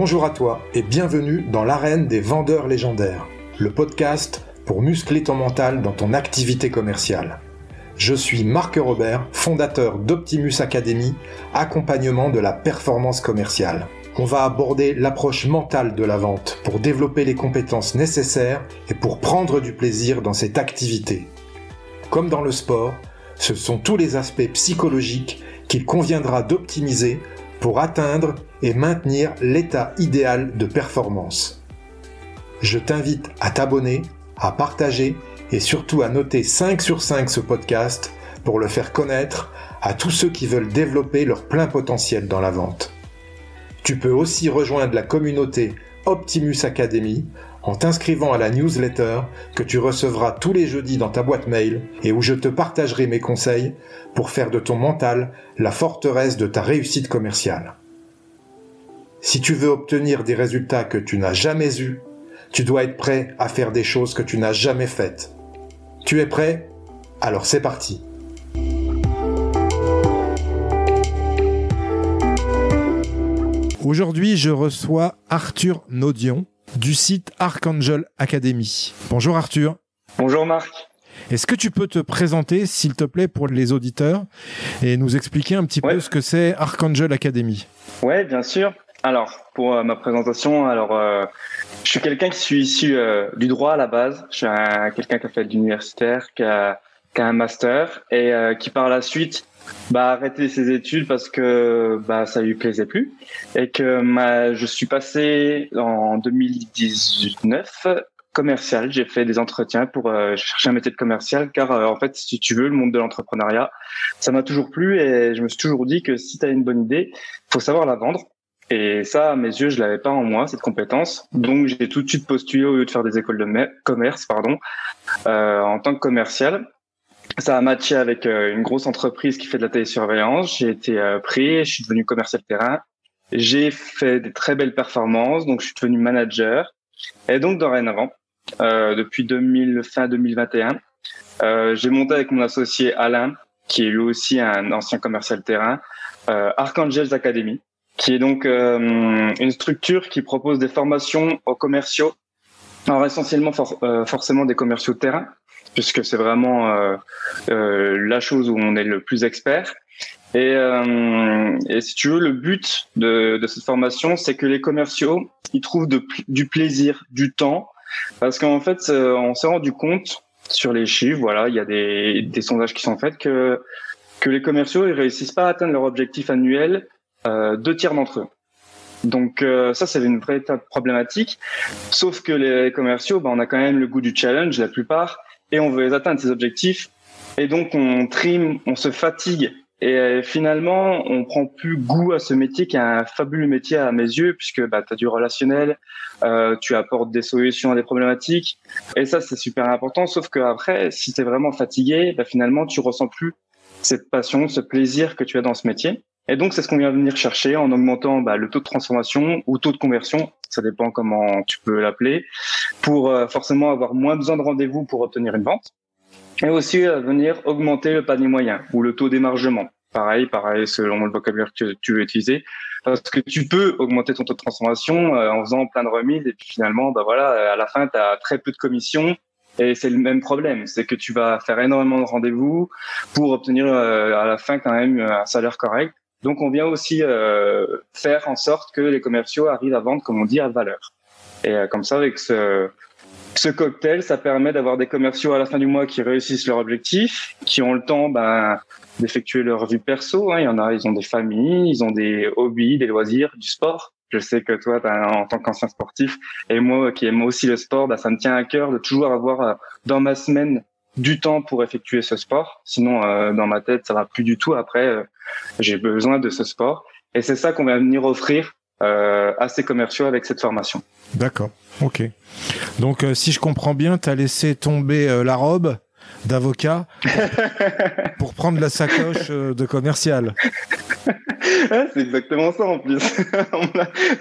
Bonjour à toi et bienvenue dans l'arène des vendeurs légendaires, le podcast pour muscler ton mental dans ton activité commerciale. Je suis Marc Robert, fondateur d'Optimus Academy, accompagnement de la performance commerciale. On va aborder l'approche mentale de la vente pour développer les compétences nécessaires et pour prendre du plaisir dans cette activité. Comme dans le sport, ce sont tous les aspects psychologiques qu'il conviendra d'optimiser pour atteindre et maintenir l'état idéal de performance. Je t'invite à t'abonner, à partager et surtout à noter 5 sur 5 ce podcast pour le faire connaître à tous ceux qui veulent développer leur plein potentiel dans la vente. Tu peux aussi rejoindre la communauté Optimus Academy en t'inscrivant à la newsletter que tu recevras tous les jeudis dans ta boîte mail et où je te partagerai mes conseils pour faire de ton mental la forteresse de ta réussite commerciale. Si tu veux obtenir des résultats que tu n'as jamais eus, tu dois être prêt à faire des choses que tu n'as jamais faites. Tu es prêt ? Alors c'est parti. Aujourd'hui, je reçois Arthur Naudion du site Archangel Academy. Bonjour Arthur. Bonjour Marc. Est-ce que tu peux te présenter, s'il te plaît, pour les auditeurs et nous expliquer un petit peu ce que c'est Archangel Academy ? Oui, bien sûr. Alors, pour ma présentation, je suis quelqu'un qui suis issu du droit à la base. Je suis quelqu'un qui a fait de l'universitaire, qui a un master et qui par la suite a arrêté ses études parce que ça lui plaisait plus et que je suis passé en 2019 commercial. J'ai fait des entretiens pour chercher un métier de commercial car en fait, si tu veux, le monde de l'entrepreneuriat, ça m'a toujours plu et je me suis toujours dit que si tu as une bonne idée, faut savoir la vendre. Et ça, à mes yeux, je l'avais pas en moi, cette compétence. Donc, j'ai tout de suite postulé au lieu de faire des écoles de commerce, en tant que commercial. Ça a matché avec une grosse entreprise qui fait de la télésurveillance. J'ai été pris, je suis devenu commercial terrain. J'ai fait des très belles performances, donc je suis devenu manager. Et donc, dorénavant, depuis fin 2021, j'ai monté avec mon associé Alain, qui est lui aussi un ancien commercial terrain, Archangel Academy, qui est donc une structure qui propose des formations aux commerciaux, alors essentiellement forcément des commerciaux de terrain, puisque c'est vraiment la chose où on est le plus expert. Et si tu veux, le but de cette formation, c'est que les commerciaux ils trouvent du plaisir, du temps, parce qu'en fait, on s'est rendu compte sur les chiffres, voilà, il y a des sondages qui sont faits que les commerciaux ils réussissent pas à atteindre leur objectif annuel 2 tiers d'entre eux. Donc ça c'est une vraie problématique. Sauf que les commerciaux, on a quand même le goût du challenge la plupart, et on veut les atteindre ces objectifs. Et donc on trime, on se fatigue, et finalement on prend plus goût à ce métier qui est un fabuleux métier à mes yeux, puisque tu as du relationnel, tu apportes des solutions à des problématiques, et ça c'est super important. Sauf que après, si tu es vraiment fatigué, finalement tu ressens plus cette passion, ce plaisir que tu as dans ce métier. Et donc, c'est ce qu'on vient venir chercher en augmentant le taux de transformation ou taux de conversion, ça dépend comment tu peux l'appeler, pour forcément avoir moins besoin de rendez-vous pour obtenir une vente. Et aussi venir augmenter le panier moyen ou le taux d'émargement. Pareil, selon le vocabulaire que tu veux utiliser. Parce que tu peux augmenter ton taux de transformation en faisant plein de remises et puis finalement, à la fin, tu as très peu de commissions. Et c'est le même problème, c'est que tu vas faire énormément de rendez-vous pour obtenir à la fin quand même un salaire correct. Donc, on vient aussi faire en sorte que les commerciaux arrivent à vendre, comme on dit, à valeur. Et comme ça, avec ce cocktail, ça permet d'avoir des commerciaux à la fin du mois qui réussissent leur objectif, qui ont le temps d'effectuer leur vie perso. Il y en a, ils ont des familles, ils ont des hobbies, des loisirs, du sport. Je sais que toi, en tant qu'ancien sportif, et moi qui aime aussi le sport, ça me tient à cœur de toujours avoir dans ma semaine du temps pour effectuer ce sport. Sinon, dans ma tête, ça va plus du tout. Après, j'ai besoin de ce sport. Et c'est ça qu'on va venir offrir à ces commerciaux avec cette formation. D'accord, ok. Donc, si je comprends bien, tu as laissé tomber la robe d'avocat pour prendre la sacoche de commercial. Ouais, c'est exactement ça en plus.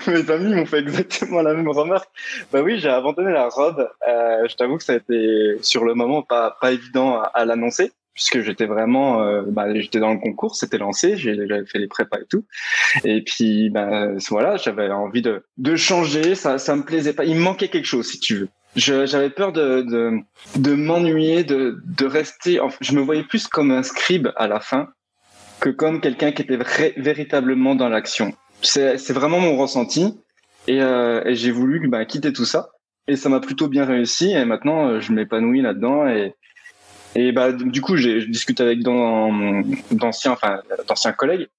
Mes amis m'ont fait exactement la même remarque. Oui, j'ai abandonné la robe. Je t'avoue que ça a été sur le moment pas évident à l'annoncer. puisque j'étais vraiment, j'étais dans le concours, c'était lancé, j'avais fait les prépas et tout. Et puis, voilà, j'avais envie de changer, ça me plaisait pas. Il me manquait quelque chose, si tu veux. J'avais peur de m'ennuyer, de rester. Je me voyais plus comme un scribe à la fin que comme quelqu'un qui était véritablement dans l'action. C'est vraiment mon ressenti. Et j'ai voulu quitter tout ça. Et ça m'a plutôt bien réussi. Et maintenant, je m'épanouis là-dedans. Et du coup, je discute avec d'anciens collègues.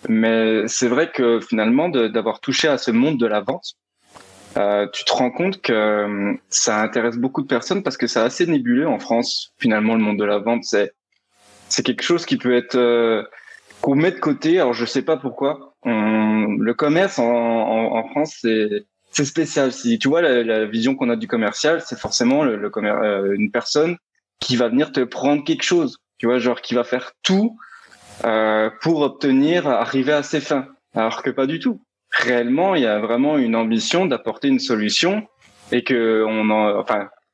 Mais c'est vrai que finalement, d'avoir touché à ce monde de la vente, tu te rends compte que ça intéresse beaucoup de personnes parce que c'est assez nébuleux en France. Finalement, le monde de la vente, c'est quelque chose qui peut être qu'on met de côté. Alors, je sais pas pourquoi. Le commerce en France, c'est spécial. Si tu vois la vision qu'on a du commercial, c'est forcément une personne qui va venir te prendre quelque chose. Tu vois, genre qui va faire tout pour arriver à ses fins. Alors que pas du tout. Réellement, il y a vraiment une ambition d'apporter une solution et que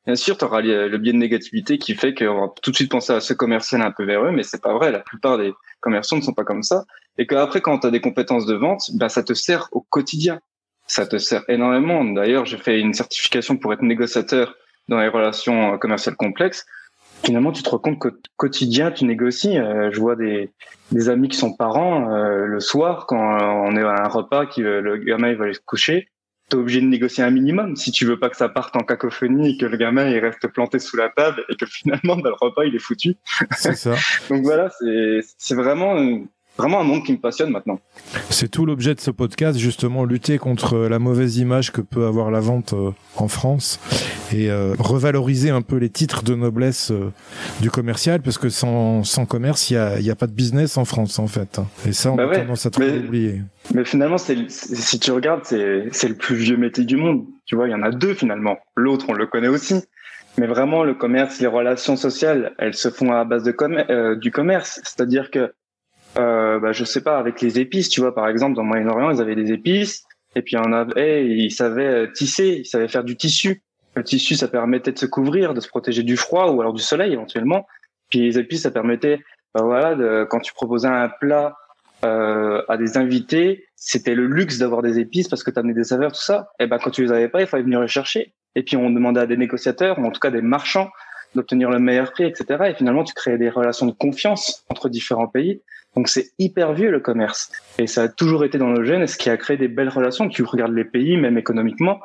bien sûr, tu auras le biais de négativité qui fait qu'on va tout de suite penser à ce commercial un peu véreux, mais c'est pas vrai. La plupart des commerciaux ne sont pas comme ça. Et qu'après, quand tu as des compétences de vente, ça te sert au quotidien. Ça te sert énormément. D'ailleurs, j'ai fait une certification pour être négociateur dans les relations commerciales complexes. Finalement, tu te rends compte qu'au quotidien, tu négocies. Je vois des amis qui sont parents le soir, quand on est à un repas, le gamin il va aller se coucher, t'es obligé de négocier un minimum si tu veux pas que ça parte en cacophonie et que le gamin il reste planté sous la table et que finalement le repas il est foutu. C'est ça. Donc voilà, c'est vraiment un monde qui me passionne maintenant. C'est tout l'objet de ce podcast, justement, lutter contre la mauvaise image que peut avoir la vente en France et revaloriser un peu les titres de noblesse du commercial, parce que sans commerce, il y a pas de business en France, en fait. Et ça, on a tendance à trop oublier. Mais finalement, si tu regardes, c'est le plus vieux métier du monde. Tu vois, il y en a deux finalement. L'autre, on le connaît aussi. Mais vraiment, le commerce, les relations sociales, elles se font à base du commerce. C'est-à-dire que je sais pas, avec les épices, tu vois, par exemple, dans le Moyen-Orient, ils avaient des épices, et puis ils savaient tisser, ils savaient faire du tissu. Le tissu, ça permettait de se couvrir, de se protéger du froid ou alors du soleil éventuellement. Puis les épices, ça permettait, quand tu proposais un plat à des invités, c'était le luxe d'avoir des épices parce que tu amenais des saveurs, tout ça. Et quand tu les avais pas, il fallait venir les chercher. Et puis on demandait à des négociateurs, ou en tout cas des marchands, d'obtenir le meilleur prix, etc. Et finalement, tu créais des relations de confiance entre différents pays. Donc c'est hyper vieux le commerce. Et ça a toujours été dans nos gènes, et ce qui a créé des belles relations. Tu regardes les pays, même économiquement,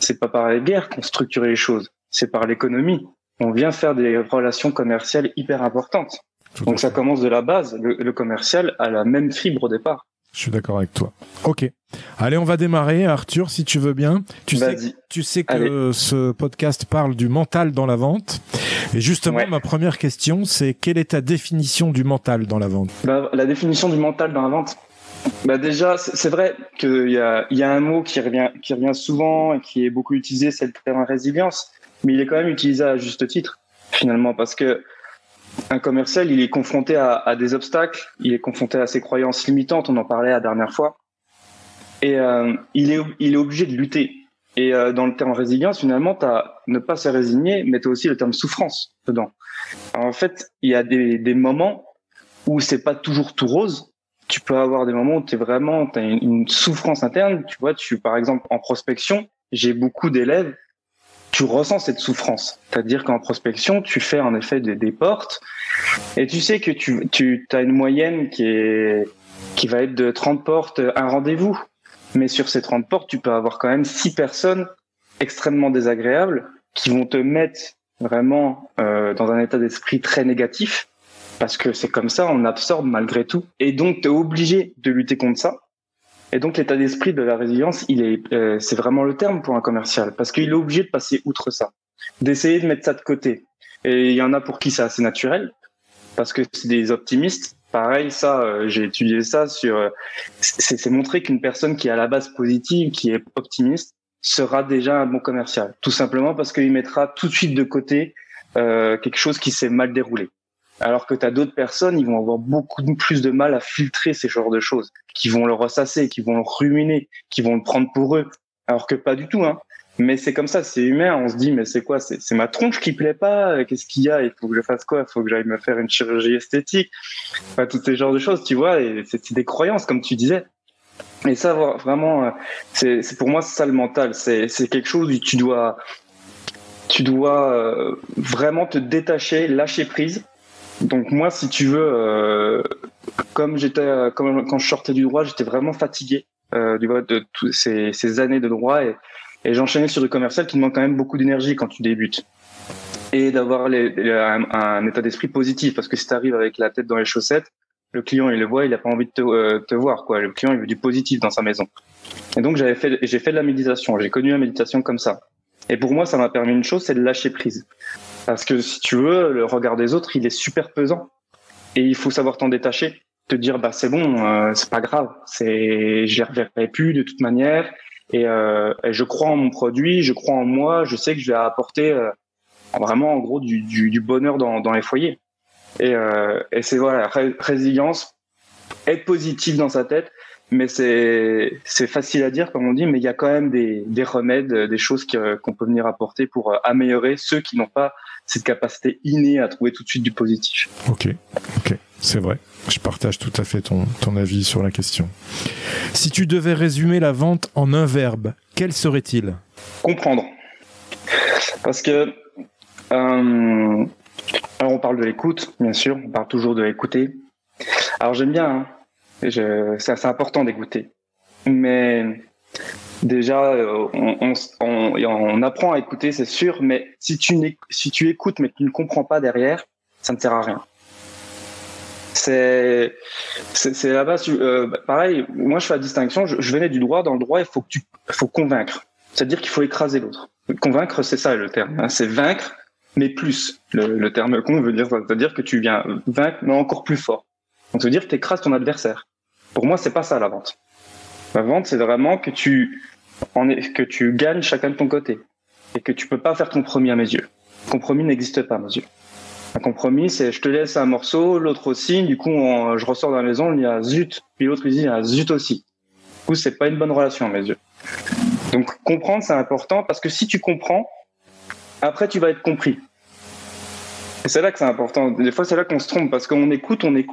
c'est pas par les guerres qu'on structure les choses, c'est par l'économie. On vient faire des relations commerciales hyper importantes. Donc ça commence de la base. Le commercial a la même fibre au départ. Je suis d'accord avec toi. Ok. Allez, on va démarrer. Arthur, si tu veux bien. Tu sais que ce podcast parle du mental dans la vente. Et justement, ma première question, c'est quelle est ta définition du mental dans la vente ? La définition du mental dans la vente, déjà, c'est vrai qu'il y a un mot qui revient souvent et qui est beaucoup utilisé, c'est le terme résilience. Mais il est quand même utilisé à juste titre, finalement, parce que un commercial, il est confronté à des obstacles, il est confronté à ses croyances limitantes, on en parlait la dernière fois, et il est obligé de lutter. Et dans le terme résilience, finalement, t'as ne pas se résigner, mais t'as aussi le terme souffrance dedans. Alors, en fait, il y a des moments où c'est pas toujours tout rose. Tu peux avoir des moments où t'as une souffrance interne. Tu vois, par exemple, en prospection, j'ai beaucoup d'élèves, tu ressens cette souffrance. C'est-à-dire qu'en prospection, tu fais en effet des portes et tu sais que tu as une moyenne qui va être de 30 portes, un rendez-vous. Mais sur ces 30 portes, tu peux avoir quand même 6 personnes extrêmement désagréables qui vont te mettre vraiment dans un état d'esprit très négatif parce que c'est comme ça, on absorbe malgré tout. Et donc, tu es obligé de lutter contre ça. Et donc, l'état d'esprit de la résilience, c'est vraiment le terme pour un commercial parce qu'il est obligé de passer outre ça, d'essayer de mettre ça de côté. Et il y en a pour qui c'est assez naturel parce que c'est des optimistes. Pareil, j'ai étudié ça c'est montrer qu'une personne qui est à la base positive, qui est optimiste, sera déjà un bon commercial. Tout simplement parce qu'il mettra tout de suite de côté quelque chose qui s'est mal déroulé. Alors que tu as d'autres personnes, ils vont avoir beaucoup plus de mal à filtrer ces genres de choses, qui vont le ressasser, qui vont le ruminer, qui vont le prendre pour eux. Alors que pas du tout, hein. Mais c'est comme ça, c'est humain. On se dit, mais c'est quoi? C'est ma tronche qui plaît pas? Qu'est-ce qu'il y a? Il faut que je fasse quoi? Il faut que j'aille me faire une chirurgie esthétique. Enfin, tous ces genres de choses, tu vois. Et c'est des croyances, comme tu disais. Et ça, vraiment, c'est pour moi, c'est ça le mental. C'est quelque chose où tu dois vraiment te détacher, lâcher prise. Donc moi, si tu veux, comme quand je sortais du droit, j'étais vraiment fatigué de toutes ces années de droit et j'enchaînais sur du commercial qui demande quand même beaucoup d'énergie quand tu débutes. Et d'avoir un état d'esprit positif, parce que si tu arrives avec la tête dans les chaussettes, le client il le voit, il a pas envie de te voir, quoi. Le client il veut du positif dans sa maison. Et donc j'ai fait de la méditation, j'ai connu la méditation comme ça. Et pour moi, ça m'a permis une chose, c'est de lâcher prise. Parce que si tu veux, le regard des autres, il est super pesant. Et il faut savoir t'en détacher, te dire c'est bon, c'est pas grave, je les reverrai plus de toute manière. Et je crois en mon produit, je crois en moi, je sais que je vais apporter vraiment en gros du bonheur dans les foyers. Et c'est voilà, résilience, être positif dans sa tête, mais c'est facile à dire comme on dit, mais il y a quand même des remèdes, des choses qu'on peut venir apporter pour améliorer ceux qui n'ont pas cette capacité innée à trouver tout de suite du positif. Ok, c'est vrai. Je partage tout à fait ton avis sur la question. Si tu devais résumer la vente en un verbe, quel serait-il? Comprendre. Parce que alors on parle de l'écoute, bien sûr, on parle toujours de l'écouter. Alors j'aime bien, c'est important d'écouter. Mais déjà, on apprend à écouter, c'est sûr, mais si tu écoutes mais que tu ne comprends pas derrière, ça ne sert à rien. C'est là-bas, pareil, moi je fais la distinction, je venais du droit, dans le droit, il faut convaincre. C'est-à-dire qu'il faut écraser l'autre. Convaincre, c'est ça le terme, hein, c'est vaincre, mais plus. Le terme con veut dire, c'est-à-dire que tu viens vaincre, mais encore plus fort. Donc ça veut dire que tu écrases ton adversaire. Pour moi, c'est pas ça la vente. La vente, c'est vraiment que tu gagnes chacun de ton côté et que tu peux pas faire compromis à mes yeux. Compromis n'existe pas à mes yeux. Un compromis, c'est je te laisse un morceau, l'autre aussi. Du coup, je ressors de la maison, il y a zut, puis l'autre il dit il y a zut aussi. Du coup, c'est pas une bonne relation à mes yeux. Donc comprendre, c'est important parce que si tu comprends, après tu vas être compris. Et c'est là que c'est important. Des fois, c'est là qu'on se trompe parce qu'on écoute, mais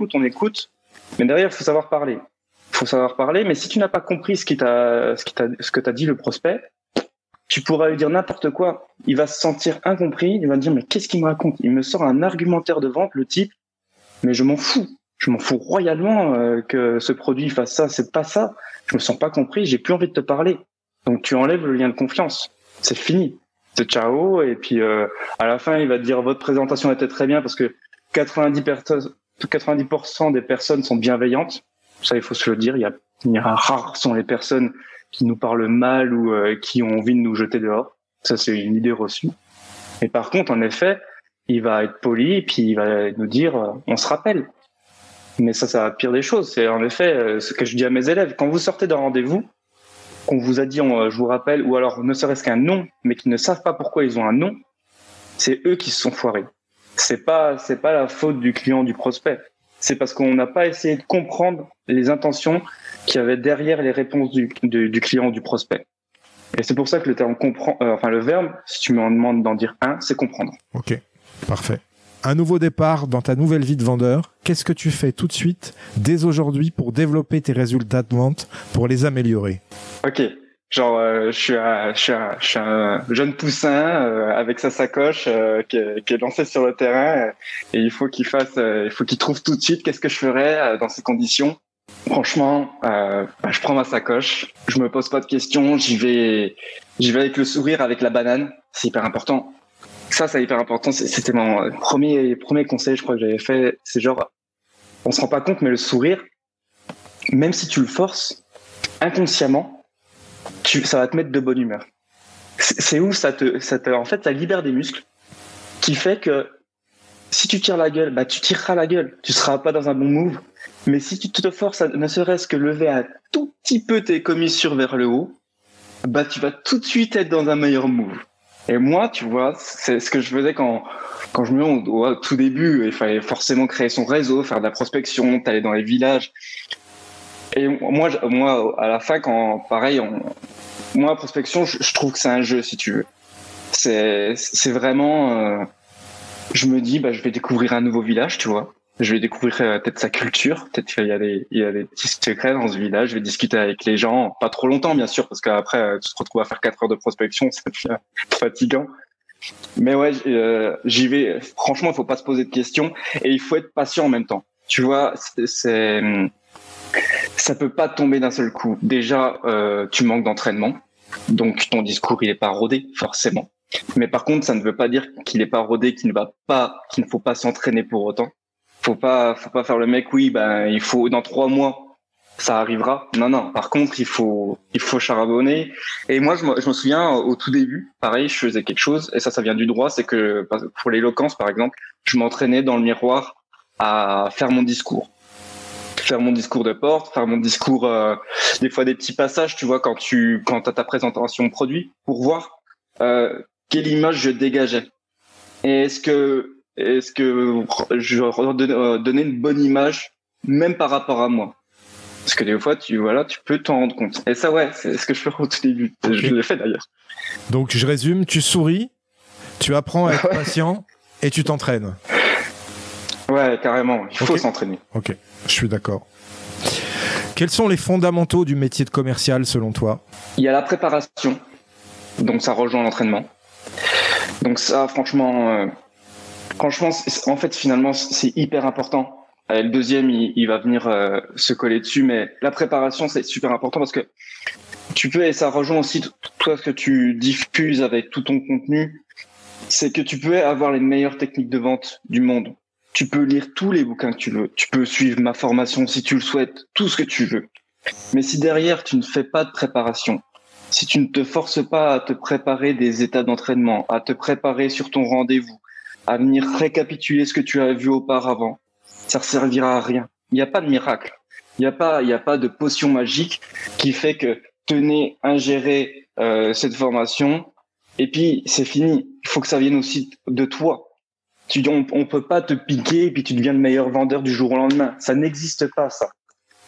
derrière, il faut savoir parler. Il faut savoir parler, mais si tu n'as pas compris ce que t'a dit le prospect, tu pourras lui dire n'importe quoi. Il va se sentir incompris. Il va dire mais qu'est-ce qu'il me raconte? Il me sort un argumentaire de vente, le type. Mais je m'en fous. Je m'en fous royalement que ce produit fasse ça. C'est pas ça. Je me sens pas compris. J'ai plus envie de te parler. Donc tu enlèves le lien de confiance. C'est fini. C'est ciao. Et puis à la fin, il va te dire votre présentation était très bien parce que 90% des personnes sont bienveillantes. Ça, il faut se le dire. Il y a rares sont les personnes qui nous parlent mal ou qui ont envie de nous jeter dehors. Ça, c'est une idée reçue. Et par contre, en effet, il va être poli et puis il va nous dire on se rappelle. Mais ça va pire des choses. C'est en effet ce que je dis à mes élèves. Quand vous sortez d'un rendez-vous, qu'on vous a dit je vous rappelle, ou alors ne serait-ce qu'un nom, mais qui ne savent pas pourquoi ils ont un nom, c'est eux qui se sont foirés. C'est pas la faute du client, du prospect. C'est parce qu'on n'a pas essayé de comprendre les intentions qu'il y avait derrière les réponses du client ou du prospect. Et c'est pour ça que le terme le verbe, si tu me demandes d'en dire un, c'est comprendre. Ok, parfait. Un nouveau départ dans ta nouvelle vie de vendeur. Qu'est-ce que tu fais tout de suite, dès aujourd'hui, pour développer tes résultats de vente, pour les améliorer? Ok. Je suis un jeune poussin avec sa sacoche qui est lancé sur le terrain et il faut qu'il trouve tout de suite qu'est-ce que je ferais dans ces conditions. Franchement, je prends ma sacoche, je me pose pas de questions, j'y vais avec le sourire, avec la banane, c'est hyper important. Ça, c'est hyper important. C'était mon premier conseil, je crois que j'avais fait. C'est genre, on se rend pas compte, mais le sourire, même si tu le forces, inconsciemment, ça va te mettre de bonne humeur. C'est où en fait, ça libère des muscles qui fait que si tu tires la gueule, tu tireras la gueule. Tu seras pas dans un bon move. Mais si tu te forces à ne serait-ce que lever un tout petit peu tes commissures vers le haut, tu vas tout de suite être dans un meilleur move. Et moi, tu vois, c'est ce que je faisais quand je me mets au tout début. Il fallait forcément créer son réseau, faire de la prospection, t'aller dans les villages. Et moi, à la fin, quand pareil, moi, prospection, je trouve que c'est un jeu, si tu veux. C'est vraiment, je me dis, je vais découvrir un nouveau village, tu vois. Je vais découvrir peut-être sa culture, peut-être qu'il y a des petits secrets dans ce village. Je vais discuter avec les gens, pas trop longtemps bien sûr, parce qu'après tu te retrouves à faire 4 heures de prospection, ça devient fatigant. Mais ouais, j'y vais. Franchement, il faut pas se poser de questions et il faut être patient en même temps. Tu vois, ça peut pas tomber d'un seul coup. Déjà, tu manques d'entraînement, donc ton discours il est pas rodé forcément. Mais par contre, ça ne veut pas dire qu'il est pas rodé, qu'il ne faut pas s'entraîner pour autant. Faut pas faire le mec, oui, il faut, dans 3 mois, ça arrivera. Non. Par contre, il faut charbonner. Et moi, je me souviens, au tout début, pareil, je faisais quelque chose, et ça vient du droit, c'est que, pour l'éloquence, par exemple, je m'entraînais dans le miroir à faire mon discours. Faire mon discours de porte, faire mon discours, des fois des petits passages, tu vois, quand t'as ta présentation produit, pour voir, quelle image je dégageais. Et est-ce que je donnais une bonne image, même par rapport à moi? Parce que des fois, tu peux t'en rendre compte. Et ça, ouais, c'est ce que je fais au tout début. Okay. Je l'ai fait d'ailleurs. Donc, je résume, tu souris, tu apprends à être patient et tu t'entraînes. Ouais, carrément. Il faut s'entraîner. Ok, je suis d'accord. Quels sont les fondamentaux du métier de commercial selon toi? Il y a la préparation. Donc, ça rejoint l'entraînement. Donc ça, franchement, en fait, finalement, c'est hyper important. Le deuxième, il va venir se coller dessus, mais la préparation, c'est super important parce que et ça rejoint aussi toi ce que tu diffuses avec tout ton contenu, c'est que tu peux avoir les meilleures techniques de vente du monde. Tu peux lire tous les bouquins que tu veux. Tu peux suivre ma formation si tu le souhaites, tout ce que tu veux. Mais si derrière, tu ne fais pas de préparation, si tu ne te forces pas à te préparer des états d'entraînement, à te préparer sur ton rendez-vous, à venir récapituler ce que tu as vu auparavant, ça ne servira à rien. Il n'y a pas de miracle. Il n'y a pas de potion magique qui fait que tenez, ingérez cette formation et puis c'est fini. Il faut que ça vienne aussi de toi. On peut pas te piquer et puis tu deviens le meilleur vendeur du jour au lendemain. Ça n'existe pas, ça.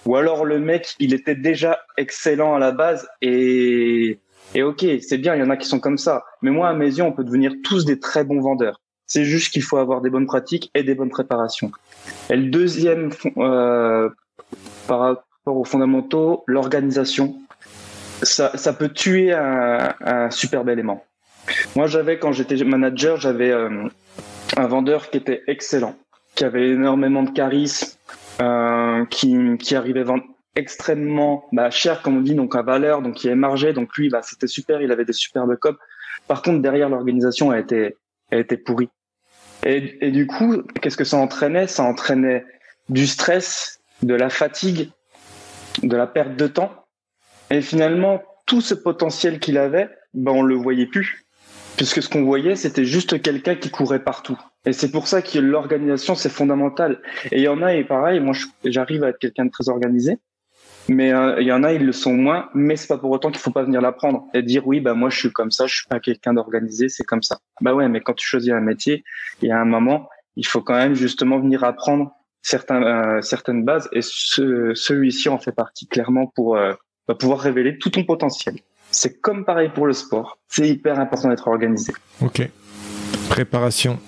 Ou alors le mec, il était déjà excellent à la base et ok, c'est bien, il y en a qui sont comme ça. Mais moi, à mes yeux, on peut devenir tous des très bons vendeurs. C'est juste qu'il faut avoir des bonnes pratiques et des bonnes préparations. Et le deuxième, par rapport aux fondamentaux, l'organisation, ça peut tuer un superbe élément. Moi, quand j'étais manager, j'avais un vendeur qui était excellent, qui avait énormément de charisme, qui arrivait à vendre extrêmement cher, comme on dit, donc à valeur, donc qui émargeait. Donc lui, c'était super, il avait des superbes cops. Par contre, derrière, l'organisation a été pourrie. Et du coup, qu'est-ce que ça entraînait? Ça entraînait du stress, de la fatigue, de la perte de temps. Et finalement, tout ce potentiel qu'il avait, on le voyait plus. Puisque ce qu'on voyait, c'était juste quelqu'un qui courait partout. Et c'est pour ça que l'organisation, c'est fondamental. Et il y en a, et pareil, moi, j'arrive à être quelqu'un de très organisé. Mais il y en a, ils le sont moins, mais c'est pas pour autant qu'il faut pas venir l'apprendre et dire oui, moi je suis comme ça, je suis pas quelqu'un d'organisé, c'est comme ça. Ouais, mais quand tu choisis un métier, il y a un moment, il faut quand même justement venir apprendre certaines bases et celui-ci en fait partie clairement pour pouvoir révéler tout ton potentiel. C'est comme pareil pour le sport, c'est hyper important d'être organisé. Ok. Préparation.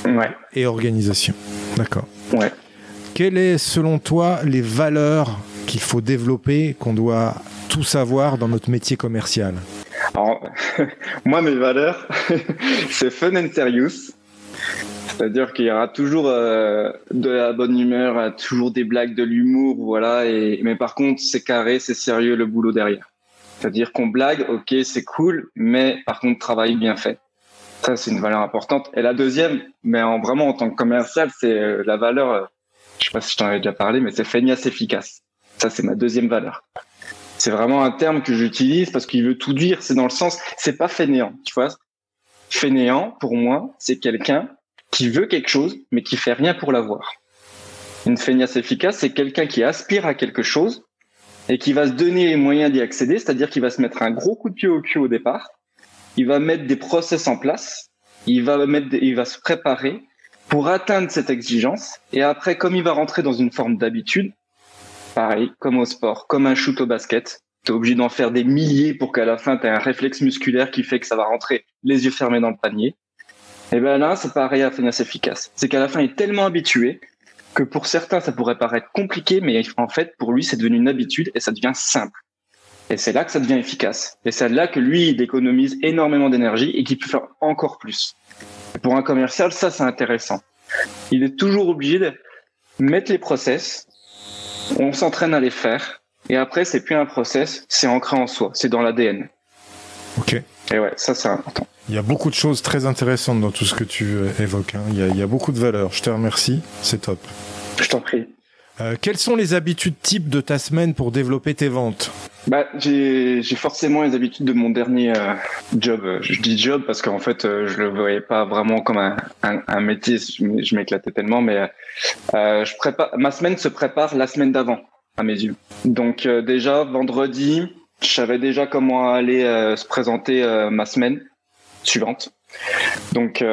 Ouais. Et organisation. D'accord. Ouais. Quelles sont, selon toi, les valeurs qu'il faut développer, qu'on doit tout savoir dans notre métier commercial? Alors, moi, mes valeurs, c'est fun and serious. C'est-à-dire qu'il y aura toujours de la bonne humeur, toujours des blagues, de l'humour, voilà. Mais par contre, c'est carré, c'est sérieux le boulot derrière. C'est-à-dire qu'on blague, ok, c'est cool, mais par contre, travail bien fait. Ça, c'est une valeur importante. Et la deuxième, mais vraiment en tant que commercial, c'est la valeur... je sais pas si je t'en avais déjà parlé, mais c'est feignasse efficace. Ça, c'est ma deuxième valeur. C'est vraiment un terme que j'utilise parce qu'il veut tout dire. C'est dans le sens, c'est pas fainéant, tu vois. Fainéant, pour moi, c'est quelqu'un qui veut quelque chose, mais qui fait rien pour l'avoir. Une feignasse efficace, c'est quelqu'un qui aspire à quelque chose et qui va se donner les moyens d'y accéder, c'est-à-dire qu'il va se mettre un gros coup de pied au cul au départ. Il va mettre des process en place. Il va se préparer pour atteindre cette exigence. Et après, comme il va rentrer dans une forme d'habitude, pareil, comme au sport, comme un shoot au basket, T'es obligé d'en faire des milliers pour qu'à la fin, t'aies un réflexe musculaire qui fait que ça va rentrer les yeux fermés dans le panier. Et ben là, c'est pareil à Phineas Efficace. C'est qu'à la fin, il est tellement habitué que pour certains, ça pourrait paraître compliqué, mais en fait, pour lui, c'est devenu une habitude et ça devient simple. Et c'est là que ça devient efficace. Et c'est là que lui, il économise énormément d'énergie et qu'il peut faire encore plus. Et pour un commercial, ça, c'est intéressant. Il est toujours obligé de mettre les process, on s'entraîne à les faire, et après, c'est plus un process, c'est ancré en soi, c'est dans l'ADN. Ok. Et ouais, ça, c'est important. Il y a beaucoup de choses très intéressantes dans tout ce que tu évoques. Hein. Il y a beaucoup de valeurs. Je te remercie. C'est top. Je t'en prie. Quelles sont les habitudes types de ta semaine pour développer tes ventes ? J'ai forcément les habitudes de mon dernier job. Je dis job parce qu'en fait, je le voyais pas vraiment comme un métier. Je m'éclatais tellement, mais ma semaine se prépare la semaine d'avant, à mes yeux. Donc déjà, vendredi, je savais déjà comment allait se présenter ma semaine suivante. Donc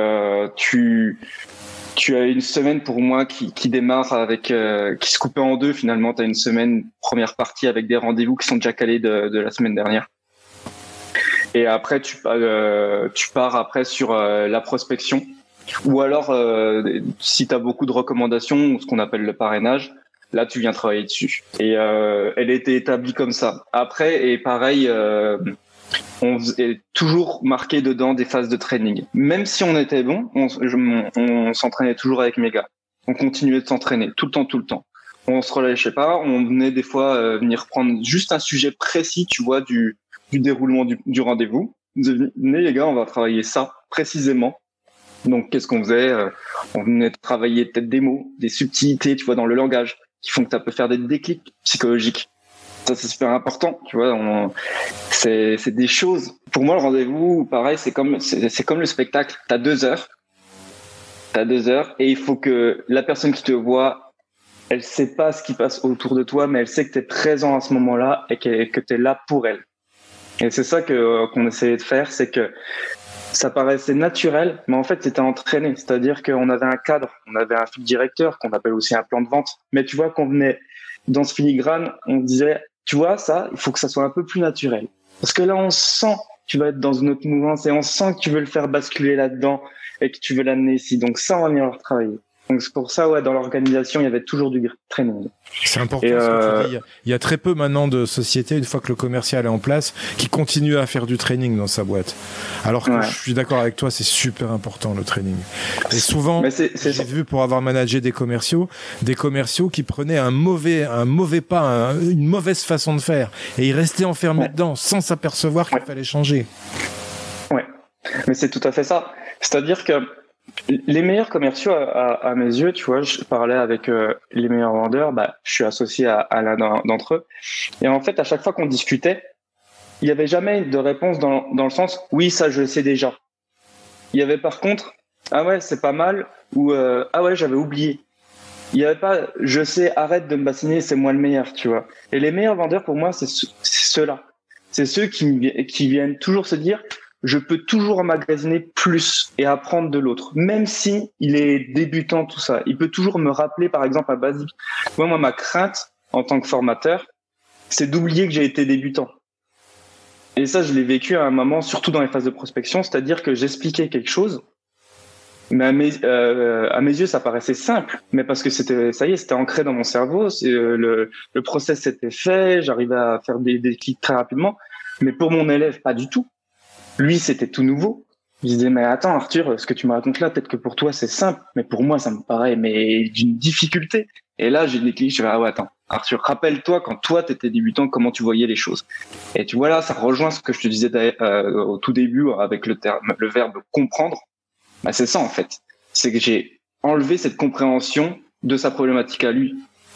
tu as une semaine pour moi qui démarre avec qui se coupait en deux finalement. Tu as une semaine première partie avec des rendez-vous qui sont déjà calés de la semaine dernière. Et après tu pars après sur la prospection ou alors si tu as beaucoup de recommandations, ce qu'on appelle le parrainage, là tu viens travailler dessus. Et elle était établie comme ça. Après et pareil on faisait toujours marqué dedans des phases de training. Même si on était bon, on s'entraînait toujours avec mes gars. On continuait de s'entraîner tout le temps. On se relâchait pas. On venait des fois venir prendre juste un sujet précis, tu vois, du déroulement du rendez-vous. Venez les gars, on va travailler ça précisément. Donc qu'est-ce qu'on faisait ? On venait travailler peut-être des mots, des subtilités, tu vois, dans le langage, qui font que ça peut faire des déclics psychologiques. Ça, c'est super important, tu vois. C'est des choses. Pour moi, le rendez-vous, pareil, c'est comme le spectacle. T'as 2 heures, et il faut que la personne qui te voit, elle sait pas ce qui passe autour de toi, mais elle sait que t'es présent à ce moment-là et que t'es là pour elle. Et c'est ça qu'on essayait de faire, c'est que ça paraissait naturel, mais en fait, c'était entraîné. C'est-à-dire qu'on avait un cadre, on avait un fil directeur, qu'on appelle aussi un plan de vente. Mais tu vois, qu'on venait dans ce filigrane, on disait, tu vois, ça, il faut que ça soit un peu plus naturel. Parce que là, on sent que tu vas être dans une autre mouvance et on sent que tu veux le faire basculer là-dedans et que tu veux l'amener ici. Donc ça, on va venir le retravailler. Donc c'est pour ça, ouais, dans l'organisation, il y avait toujours du training. C'est important ce que tu dis. Il y a très peu maintenant de sociétés, une fois que le commercial est en place, qui continuent à faire du training dans sa boîte. Alors que je suis d'accord avec toi, c'est super important le training. Et souvent, j'ai vu pour avoir managé des commerciaux qui prenaient un mauvais pas, une mauvaise façon de faire, et ils restaient enfermés dedans sans s'apercevoir qu'il fallait changer. Ouais, mais c'est tout à fait ça. C'est-à-dire que les meilleurs commerciaux, à mes yeux, tu vois, je parlais avec les meilleurs vendeurs, je suis associé à l'un d'entre eux. Et en fait, à chaque fois qu'on discutait, il n'y avait jamais de réponse dans le sens « oui, ça, je le sais déjà ». Il y avait par contre « ah ouais, c'est pas mal » ou « ah ouais, j'avais oublié ». Il n'y avait pas « je sais, arrête de me bassiner, c'est moi le meilleur », tu vois. Et les meilleurs vendeurs, pour moi, c'est ceux-là. C'est ceux qui viennent toujours se dire « je peux toujours emmagasiner plus et apprendre de l'autre, même si il est débutant, tout ça. Il peut toujours me rappeler, par exemple, un basique. Moi, ma crainte, en tant que formateur, c'est d'oublier que j'ai été débutant. Et ça, je l'ai vécu à un moment, surtout dans les phases de prospection, c'est-à-dire que j'expliquais quelque chose, mais à mes yeux, ça paraissait simple, mais parce que c'était ancré dans mon cerveau, le process était fait, j'arrivais à faire des clics très rapidement, mais pour mon élève, pas du tout. Lui, c'était tout nouveau. Je disais, mais attends, Arthur, ce que tu me racontes là, peut-être que pour toi, c'est simple, mais pour moi, ça me paraît d'une difficulté. Et là, j'ai des clics, je vais, ah ouais, attends, Arthur, rappelle-toi quand toi, t'étais débutant, comment tu voyais les choses. Et tu vois là, ça rejoint ce que je te disais au tout début avec le verbe comprendre. C'est ça, en fait. C'est que j'ai enlevé cette compréhension de sa problématique à lui.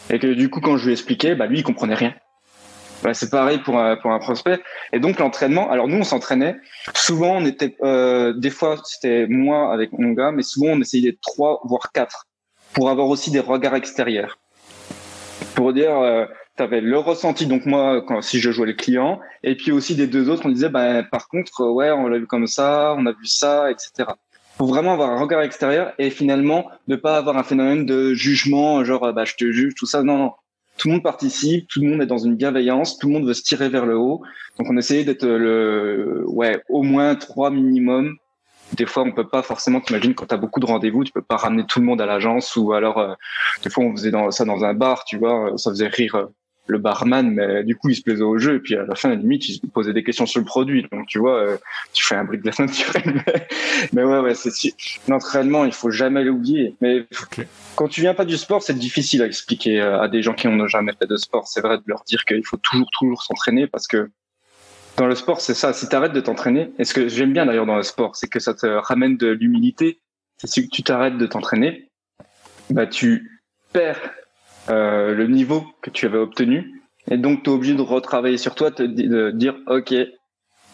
Et que du coup, quand je lui expliquais, lui, il comprenait rien. C'est pareil pour un prospect. Et donc l'entraînement, alors nous on s'entraînait, souvent on était des fois c'était moi avec mon gars, mais souvent on essayait d'être 3 voire 4 pour avoir aussi des regards extérieurs. Pour dire t'avais le ressenti, donc moi si je jouais le client, et puis aussi des 2 autres on disait par contre ouais, on l'a vu comme ça, on a vu ça, etc. Pour vraiment avoir un regard extérieur et finalement ne pas avoir un phénomène de jugement, genre je te juge, tout ça. Non. tout le monde participe, tout le monde est dans une bienveillance, tout le monde veut se tirer vers le haut. Donc on essayait d'être au moins 3 minimum. Des fois, on peut pas forcément, t'imagines, quand t'as beaucoup de rendez-vous, tu peux pas ramener tout le monde à l'agence, ou alors, des fois, on faisait ça dans un bar, tu vois, ça faisait rire le barman, mais du coup, il se plaisait au jeu, et puis à la fin, à la limite, il se posait des questions sur le produit. Donc, tu vois, tu fais un bruit de glace naturel, mais ouais, l'entraînement, il faut jamais l'oublier. Mais quand tu viens pas du sport, c'est difficile à expliquer à des gens qui n'ont jamais fait de sport. C'est vrai de leur dire qu'il faut toujours s'entraîner, parce que dans le sport, c'est ça. Si tu arrêtes de t'entraîner, et ce que j'aime bien d'ailleurs dans le sport, c'est que ça te ramène de l'humilité. C'est si tu t'arrêtes de t'entraîner, bah tu perds le niveau que tu avais obtenu, et donc tu es obligé de retravailler sur toi, de dire ok,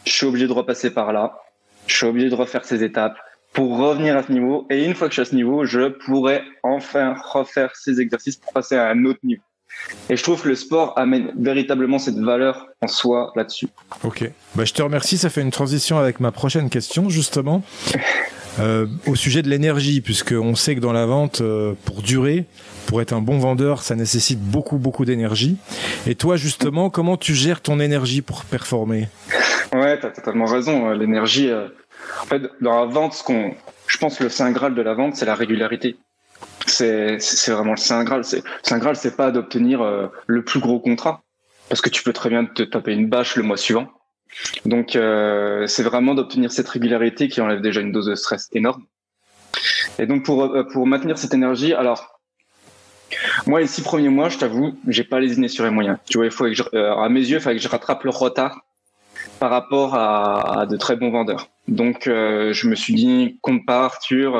je suis obligé de repasser par là, je suis obligé de refaire ces étapes pour revenir à ce niveau, et une fois que je suis à ce niveau, je pourrais enfin refaire ces exercices pour passer à un autre niveau. Et je trouve que le sport amène véritablement cette valeur en soi là-dessus. Ok, je te remercie, ça fait une transition avec ma prochaine question justement. Au sujet de l'énergie, puisqu'on sait que dans la vente, pour durer, pour être un bon vendeur, ça nécessite beaucoup d'énergie. Et toi justement, comment tu gères ton énergie pour performer ? Ouais, t'as totalement raison. L'énergie, en fait, dans la vente, je pense que le saint graal de la vente, c'est la régularité. C'est vraiment le saint graal. Le saint graal, c'est pas d'obtenir le plus gros contrat, parce que tu peux très bien te taper une bâche le mois suivant. Donc c'est vraiment d'obtenir cette régularité qui enlève déjà une dose de stress énorme. Et donc pour maintenir cette énergie, alors moi les 6 premiers mois, je t'avoue, j'ai pas lésiné sur les moyens. Tu vois, il faut à mes yeux, il fallait que je rattrape le retard par rapport à de très bons vendeurs. Donc je me suis dit, compte pas Arthur,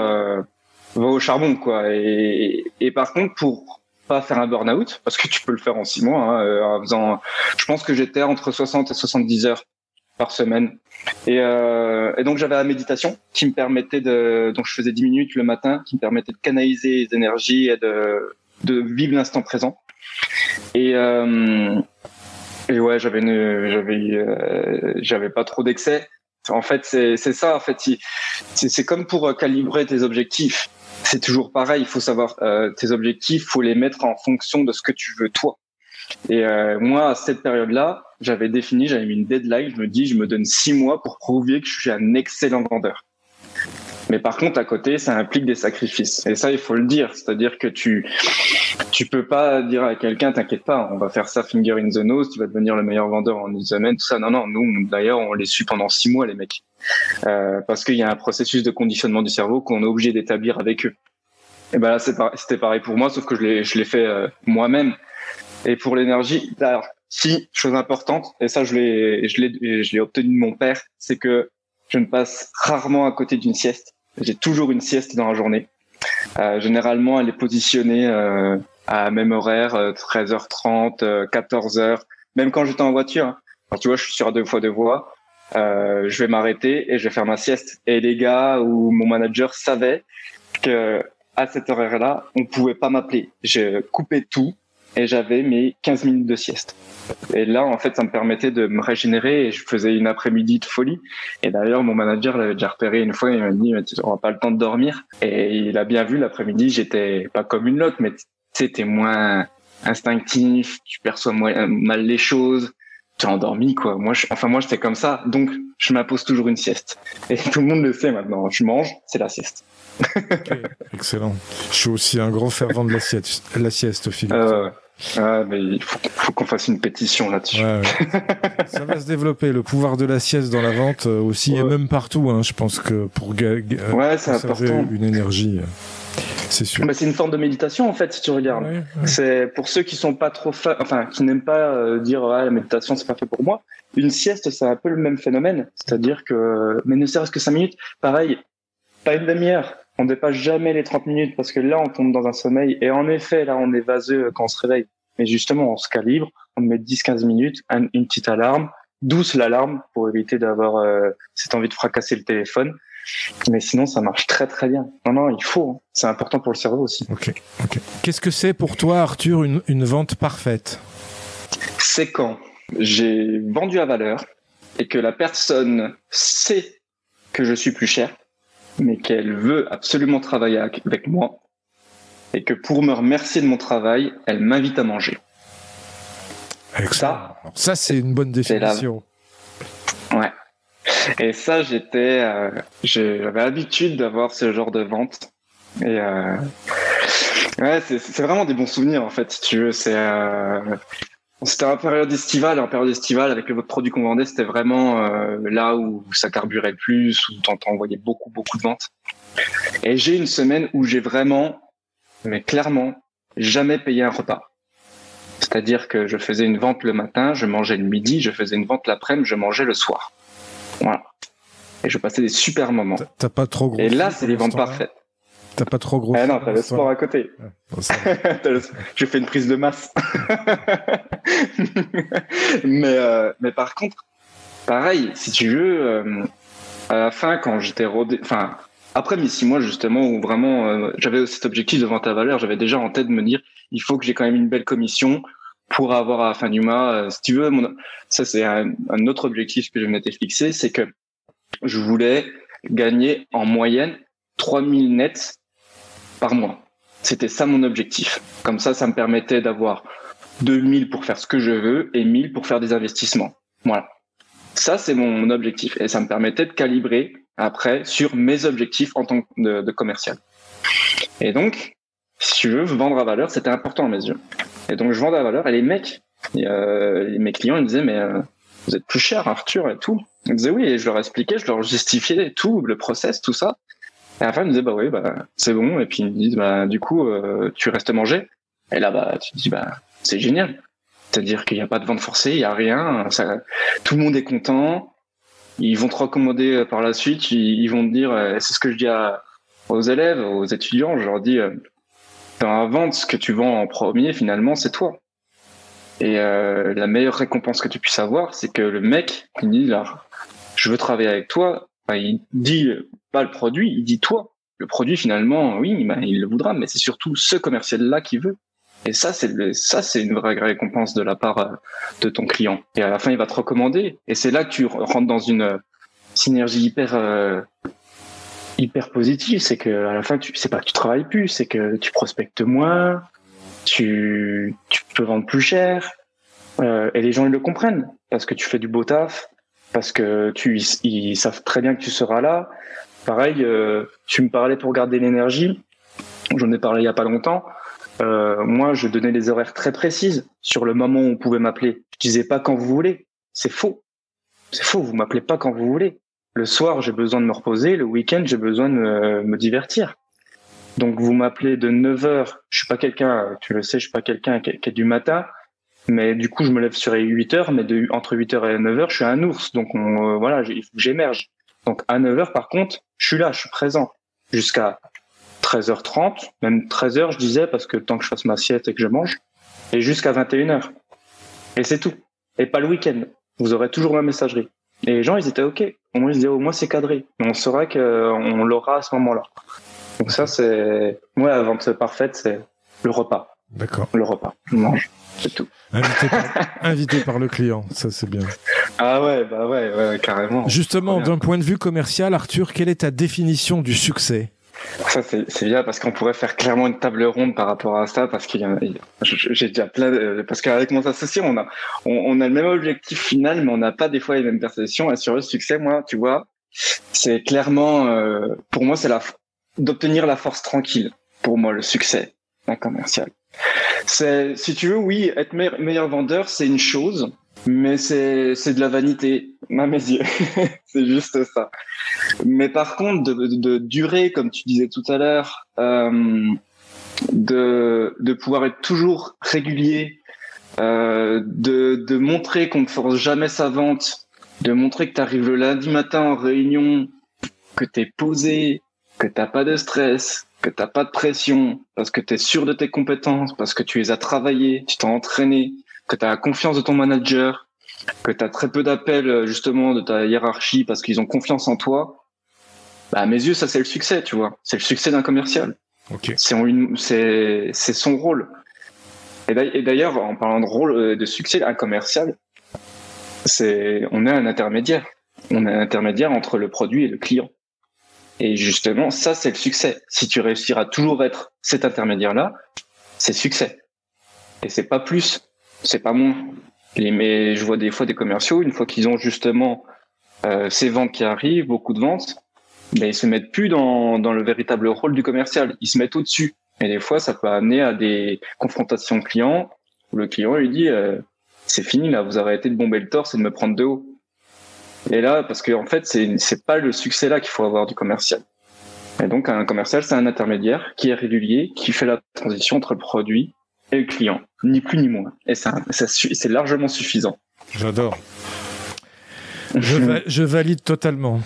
va au charbon quoi. Et par contre, pour pas faire un burn-out, parce que tu peux le faire en 6 mois, en faisant, je pense que j'étais entre 60 et 70 heures par semaine. Et donc j'avais la méditation qui me permettait donc je faisais 10 minutes le matin, qui me permettait de canaliser les énergies et de vivre l'instant présent. Et ouais, j'avais pas trop d'excès. En fait, c'est ça. En fait, c'est comme pour calibrer tes objectifs. C'est toujours pareil. Il faut savoir tes objectifs, faut les mettre en fonction de ce que tu veux toi. Et moi, à cette période-là, j'avais mis une deadline. Je me donne 6 mois pour prouver que je suis un excellent vendeur. Mais par contre, à côté, ça implique des sacrifices. Et ça, il faut le dire. C'est-à-dire que tu peux pas dire à quelqu'un, t'inquiète pas, on va faire ça finger in the nose, tu vas devenir le meilleur vendeur en une semaine, tout ça. Non, nous, d'ailleurs, on les suit pendant 6 mois, les mecs. Parce qu'il y a un processus de conditionnement du cerveau qu'on est obligé d'établir avec eux. Et ben là, c'était pareil pour moi, sauf que je l'ai fait moi-même. Et pour l'énergie, alors, si, chose importante, et ça, je l'ai obtenu de mon père, c'est que je ne passe rarement à côté d'une sieste. J'ai toujours une sieste dans la journée. Généralement, elle est positionnée à la même horaire, 13h30, 14h, même quand j'étais en voiture. Hein. Alors, tu vois, je suis sur 2 fois 2 voies. Je vais m'arrêter et je vais faire ma sieste. Et les gars ou mon manager savaient que à cette horaire-là, on pouvait pas m'appeler. Je coupais tout et j'avais mes 15 minutes de sieste. Et là, en fait, ça me permettait de me régénérer et je faisais une après-midi de folie. Et d'ailleurs, mon manager l'avait déjà repéré une fois, il m'a dit, tu n'auras pas le temps de dormir. Et il a bien vu l'après-midi, j'étais pas comme une loque, mais tu sais, t'es moins instinctif, tu perçois mal les choses, tu es endormi, quoi. Moi, j'étais comme ça. Donc, je m'impose toujours une sieste. Et tout le monde le sait maintenant. Je mange, c'est la sieste. Okay, excellent. Je suis aussi un grand fervent de la sieste, Philippe. Mais il faut qu'on fasse une pétition là-dessus. Ouais. Ça va se développer, le pouvoir de la sieste dans la vente aussi, et même partout. Hein, je pense que pour conserver une énergie, c'est sûr. C'est une forme de méditation en fait, si tu regardes. Ouais. C'est pour ceux qui sont pas trop qui n'aiment pas dire la méditation c'est pas fait pour moi. Une sieste, c'est un peu le même phénomène, c'est-à-dire que, mais ne serait-ce que 5 minutes, pareil, pas une demi-heure. On dépasse jamais les 30 minutes parce que là, on tombe dans un sommeil. Et en effet, là, on est vaseux quand on se réveille. Mais justement, on se calibre, on met 10-15 minutes, une petite alarme, douce l'alarme pour éviter d'avoir cette envie de fracasser le téléphone. Mais sinon, ça marche très très bien. Non, il faut. Hein. C'est important pour le cerveau aussi. Ok. Qu'est-ce que c'est pour toi, Arthur, une vente parfaite ? C'est quand j'ai vendu à valeur et que la personne sait que je suis plus cher, mais qu'elle veut absolument travailler avec moi et que pour me remercier de mon travail, elle m'invite à manger. Excellent. Ça, c'est une bonne définition. Ouais. Et ça, j'avais l'habitude d'avoir ce genre de vente. Et ouais, c'est vraiment des bons souvenirs en fait, si tu veux. C'était en période estivale. En période estivale, avec votre produit qu'on vendait, c'était vraiment là où ça carburait le plus, où t'en voyais beaucoup de ventes. Et j'ai une semaine où j'ai vraiment, mais clairement, jamais payé un repas. C'est-à-dire que je faisais une vente le matin, je mangeais le midi, je faisais une vente l'après-midi, je mangeais le soir. Voilà. Et je passais des super moments. T'as pas trop gros. Et là, c'est les ventes parfaites. T'as pas trop gros. Ah non, t'as le sport à côté. J'ai fait une prise de masse. mais par contre, pareil, si tu veux, à la fin, quand j'étais rodé, enfin, après mes 6 mois, justement, où vraiment, j'avais cet objectif de vente à valeur, j'avais déjà en tête de me dire, il faut que j'ai quand même une belle commission pour avoir à la fin du mois, si tu veux, ça c'est un autre objectif que je m'étais fixé, c'est que je voulais gagner en moyenne 3000 nets par mois. C'était ça mon objectif. Comme ça me permettait d'avoir 2000 pour faire ce que je veux et 1000 pour faire des investissements. Voilà. Ça, c'est mon objectif. Et ça me permettait de calibrer après sur mes objectifs en tant que de commercial. Et donc, si tu veux, vendre à valeur, c'était important à mes yeux. Et donc, je vends à valeur et les mecs, mes clients, ils me disaient, mais vous êtes plus cher, Arthur, et tout. Ils me disaient oui, et je leur expliquais, je leur justifiais tout, le process, tout ça. Et à la fin, ils me disaient, bah oui, c'est bon. Et puis, ils me disent, du coup, tu restes manger. Et là, tu te dis, c'est génial. C'est-à-dire qu'il n'y a pas de vente forcée, il n'y a rien. Tout le monde est content. Ils vont te recommander par la suite. Ils vont te dire, c'est ce que je dis aux élèves, aux étudiants. Je leur dis, dans la vente, ce que tu vends en premier, finalement, c'est toi. Et la meilleure récompense que tu puisses avoir, c'est que le mec, il dit, là, je veux travailler avec toi. Il dit pas le produit, il dit toi. Le produit, finalement, oui, il le voudra, mais c'est surtout ce commercial-là qui veut. Et ça, c'est une vraie récompense de la part de ton client. Et à la fin, il va te recommander. Et c'est là que tu rentres dans une synergie hyper positive. C'est que à la fin, c'est pas que tu travailles plus, c'est que tu prospectes moins, tu peux vendre plus cher. Et les gens, ils le comprennent parce que tu fais du beau taf, parce que ils savent très bien que tu seras là. Pareil, tu me parlais pour garder l'énergie. J'en ai parlé il y a pas longtemps. Moi, je donnais des horaires très précises sur le moment où on pouvait m'appeler. Je disais pas quand vous voulez. C'est faux. C'est faux. Vous m'appelez pas quand vous voulez. Le soir, j'ai besoin de me reposer. Le week-end, j'ai besoin de me divertir. Donc, vous m'appelez de 9h. Je suis pas quelqu'un, tu le sais, je suis pas quelqu'un qui est du matin. Mais du coup, je me lève sur 8h. Mais entre 8h et 9h, je suis un ours. Donc, voilà, il faut que j'émerge. Donc, à 9h, par contre, je suis là, je suis présent. Jusqu'à 13h30, même 13h, je disais, parce que tant que je fasse ma sieste et que je mange, et jusqu'à 21h. Et c'est tout. Et pas le week-end. Vous aurez toujours ma messagerie. Et les gens, ils étaient OK. Au moins, ils se disaient, au moins, c'est cadré. Mais on saura qu'on l'aura à ce moment-là. Donc ça, c'est... Moi, la vente parfaite, c'est le repas. D'accord. Le repas. On mange. C'est tout. Invité par le client. Ça, c'est bien. Ah ouais, ouais, carrément. Justement, d'un point de vue commercial, Arthur, quelle est ta définition du succès ? Ça, c'est bien parce qu'on pourrait faire clairement une table ronde par rapport à ça parce j'ai déjà parce qu'avec mon associé, on a le même objectif final, mais on n'a pas des fois les mêmes perceptions. Et sur le succès, moi, tu vois, c'est clairement, pour moi, c'est d'obtenir la force tranquille. Pour moi, le succès d'un commercial. C'est, si tu veux, oui, être meilleur vendeur, c'est une chose. Mais c'est de la vanité, à mes yeux. C'est juste ça. Mais par contre, de durer, comme tu disais tout à l'heure, de pouvoir être toujours régulier, de montrer qu'on ne force jamais sa vente, de montrer que tu arrives le lundi matin en réunion, que tu es posé, que tu n'as pas de stress, que tu n'as pas de pression, parce que tu es sûr de tes compétences, parce que tu les as travaillées, tu t'es entraîné, que tu as la confiance de ton manager, que tu as très peu d'appels justement de ta hiérarchie parce qu'ils ont confiance en toi, à mes yeux, ça c'est le succès, tu vois. C'est le succès d'un commercial. Okay. C'est son rôle. Et d'ailleurs, en parlant de rôle de succès, un commercial, on est un intermédiaire. On est un intermédiaire entre le produit et le client. Et justement, ça c'est le succès. Si tu réussiras toujours à être cet intermédiaire-là, c'est succès. Et c'est pas plus, c'est pas moins. Mais je vois des fois des commerciaux, une fois qu'ils ont justement ces ventes qui arrivent, beaucoup de ventes, ben ils se mettent plus dans le véritable rôle du commercial. Ils se mettent au-dessus. Et des fois, ça peut amener à des confrontations clients où le client lui dit c'est fini là, vous avez arrêté de bomber le torse et de me prendre de haut. Et là, parce que en fait, c'est pas le succès là qu'il faut avoir du commercial. Et donc, un commercial, c'est un intermédiaire qui est régulier, qui fait la transition entre le produit et le client, ni plus ni moins. Et c'est largement suffisant. J'adore. Je valide totalement.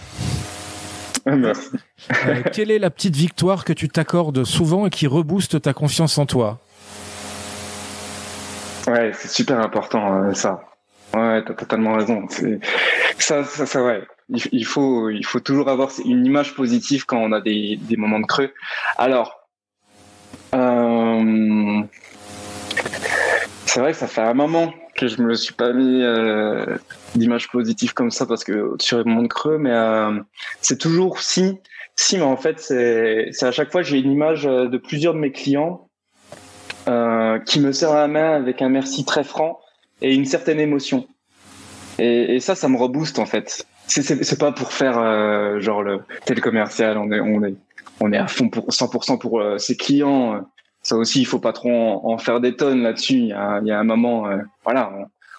Merci. Quelle est la petite victoire que tu t'accordes souvent et qui rebooste ta confiance en toi? Ouais, c'est super important, ça. Ouais, t'as totalement raison. Ça, ouais. Il faut toujours avoir une image positive quand on a des moments de creux. Alors, c'est vrai que ça fait un moment que je me suis pas mis d'image positive comme ça parce que sur les moments de creux, mais c'est toujours si, mais en fait c'est à chaque fois j'ai une image de plusieurs de mes clients qui me serrent la main avec un merci très franc et une certaine émotion. Et ça me rebooste en fait. C'est pas pour faire genre le tel commercial, on est à fond pour 100% pour ses clients. Ça aussi, il faut pas trop en faire des tonnes là-dessus. Il y a un moment, voilà,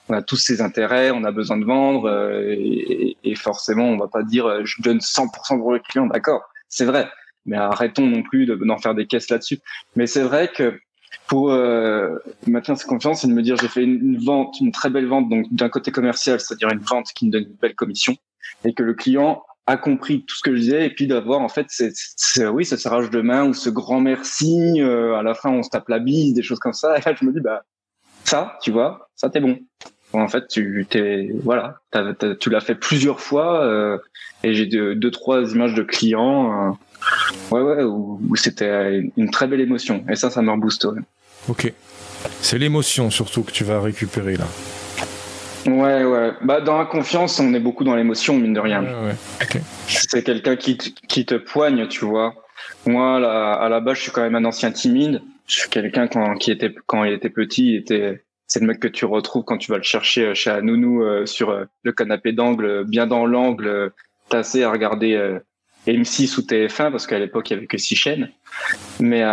on a tous ses intérêts, on a besoin de vendre et forcément, on va pas dire je donne 100% pour le client, d'accord, c'est vrai. Mais arrêtons non plus d'en faire des caisses là-dessus. Mais c'est vrai que pour maintenir sa confiance, c'est de me dire j'ai fait une vente, une très belle vente, donc d'un côté commercial, c'est-à-dire une vente qui me donne une belle commission, et que le client a compris tout ce que je disais, et puis d'avoir en fait oui, ce serrage de main ou ce grand merci, à la fin on se tape la bise, des choses comme ça, et là je me dis ça, tu vois, ça t'es bon. En fait, tu l'as fait plusieurs fois, et j'ai deux, trois images de clients, où c'était une très belle émotion, et ça me rebooste. Ouais. Ok. C'est l'émotion surtout que tu vas récupérer là. Ouais. Dans la confiance, on est beaucoup dans l'émotion, mine de rien. Ouais. Okay. C'est quelqu'un qui te poigne, tu vois. Moi, à la base, je suis quand même un ancien timide. Je suis quelqu'un quand il était petit, c'est le mec que tu retrouves quand tu vas le chercher chez un nounou sur le canapé d'angle, bien dans l'angle, tassé à regarder M6 ou TF1 parce qu'à l'époque il y avait que 6 chaînes. Mais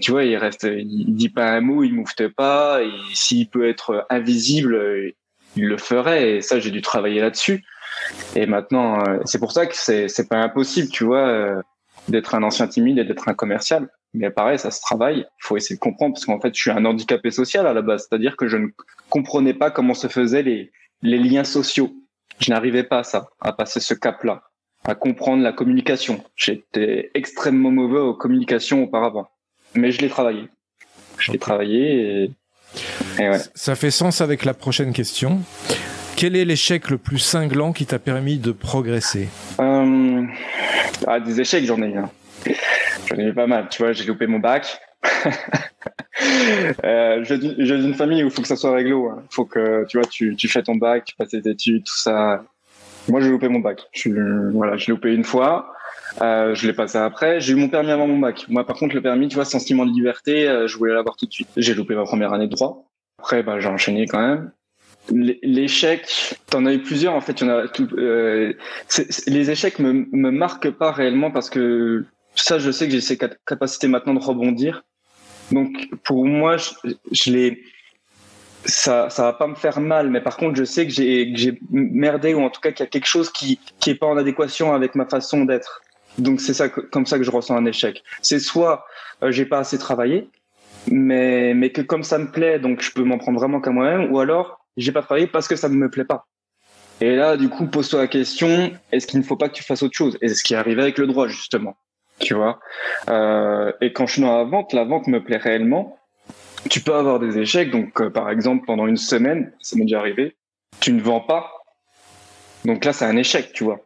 tu vois, il dit pas un mot, il moufte pas. Et s'il peut être invisible, il le ferait. Et ça, j'ai dû travailler là-dessus. Et maintenant, c'est pour ça que c'est pas impossible, tu vois, d'être un ancien timide et d'être un commercial. Mais pareil, ça se travaille. Il faut essayer de comprendre parce qu'en fait, je suis un handicapé social à la base. C'est-à-dire que je ne comprenais pas comment se faisaient les liens sociaux. Je n'arrivais pas à passer ce cap-là, à comprendre la communication. J'étais extrêmement mauvais aux communications auparavant. Mais je l'ai travaillé. Et ouais. Ça fait sens avec la prochaine question. Quel est l'échec le plus cinglant qui t'a permis de progresser? Des échecs, j'en ai eu. J'en ai eu pas mal. Tu vois, j'ai loupé mon bac. Je viens d'une famille où il faut que ça soit réglo. Hein. Faut que tu fais ton bac, tu passes tes études, tout ça. Moi, j'ai loupé mon bac. J'ai loupé une fois. Je l'ai passé après. J'ai eu mon permis avant mon bac. Moi, par contre, le permis, tu vois, sentiment de liberté, je voulais l'avoir tout de suite. J'ai loupé ma première année de droit. Après, j'ai enchaîné quand même. L'échec, t'en as eu plusieurs en fait. Les échecs me marquent pas réellement parce que ça, je sais que j'ai ces capacités maintenant de rebondir. Donc, pour moi, ça va pas me faire mal, mais par contre, je sais que j'ai merdé ou en tout cas qu'il y a quelque chose qui est pas en adéquation avec ma façon d'être. Donc, c'est ça, comme ça que je ressens un échec. C'est soit j'ai pas assez travaillé, mais que comme ça me plaît, donc je peux m'en prendre vraiment qu'à moi-même, ou alors j'ai pas travaillé parce que ça ne me plaît pas. Et là, du coup, pose-toi la question, est-ce qu'il ne faut pas que tu fasses autre chose? Et c'est ce qui est arrivé avec le droit, justement. Tu vois. Et quand je suis dans la vente me plaît réellement. Tu peux avoir des échecs. Donc, par exemple, pendant une semaine, ça m'est déjà arrivé, tu ne vends pas. Donc là, c'est un échec, tu vois.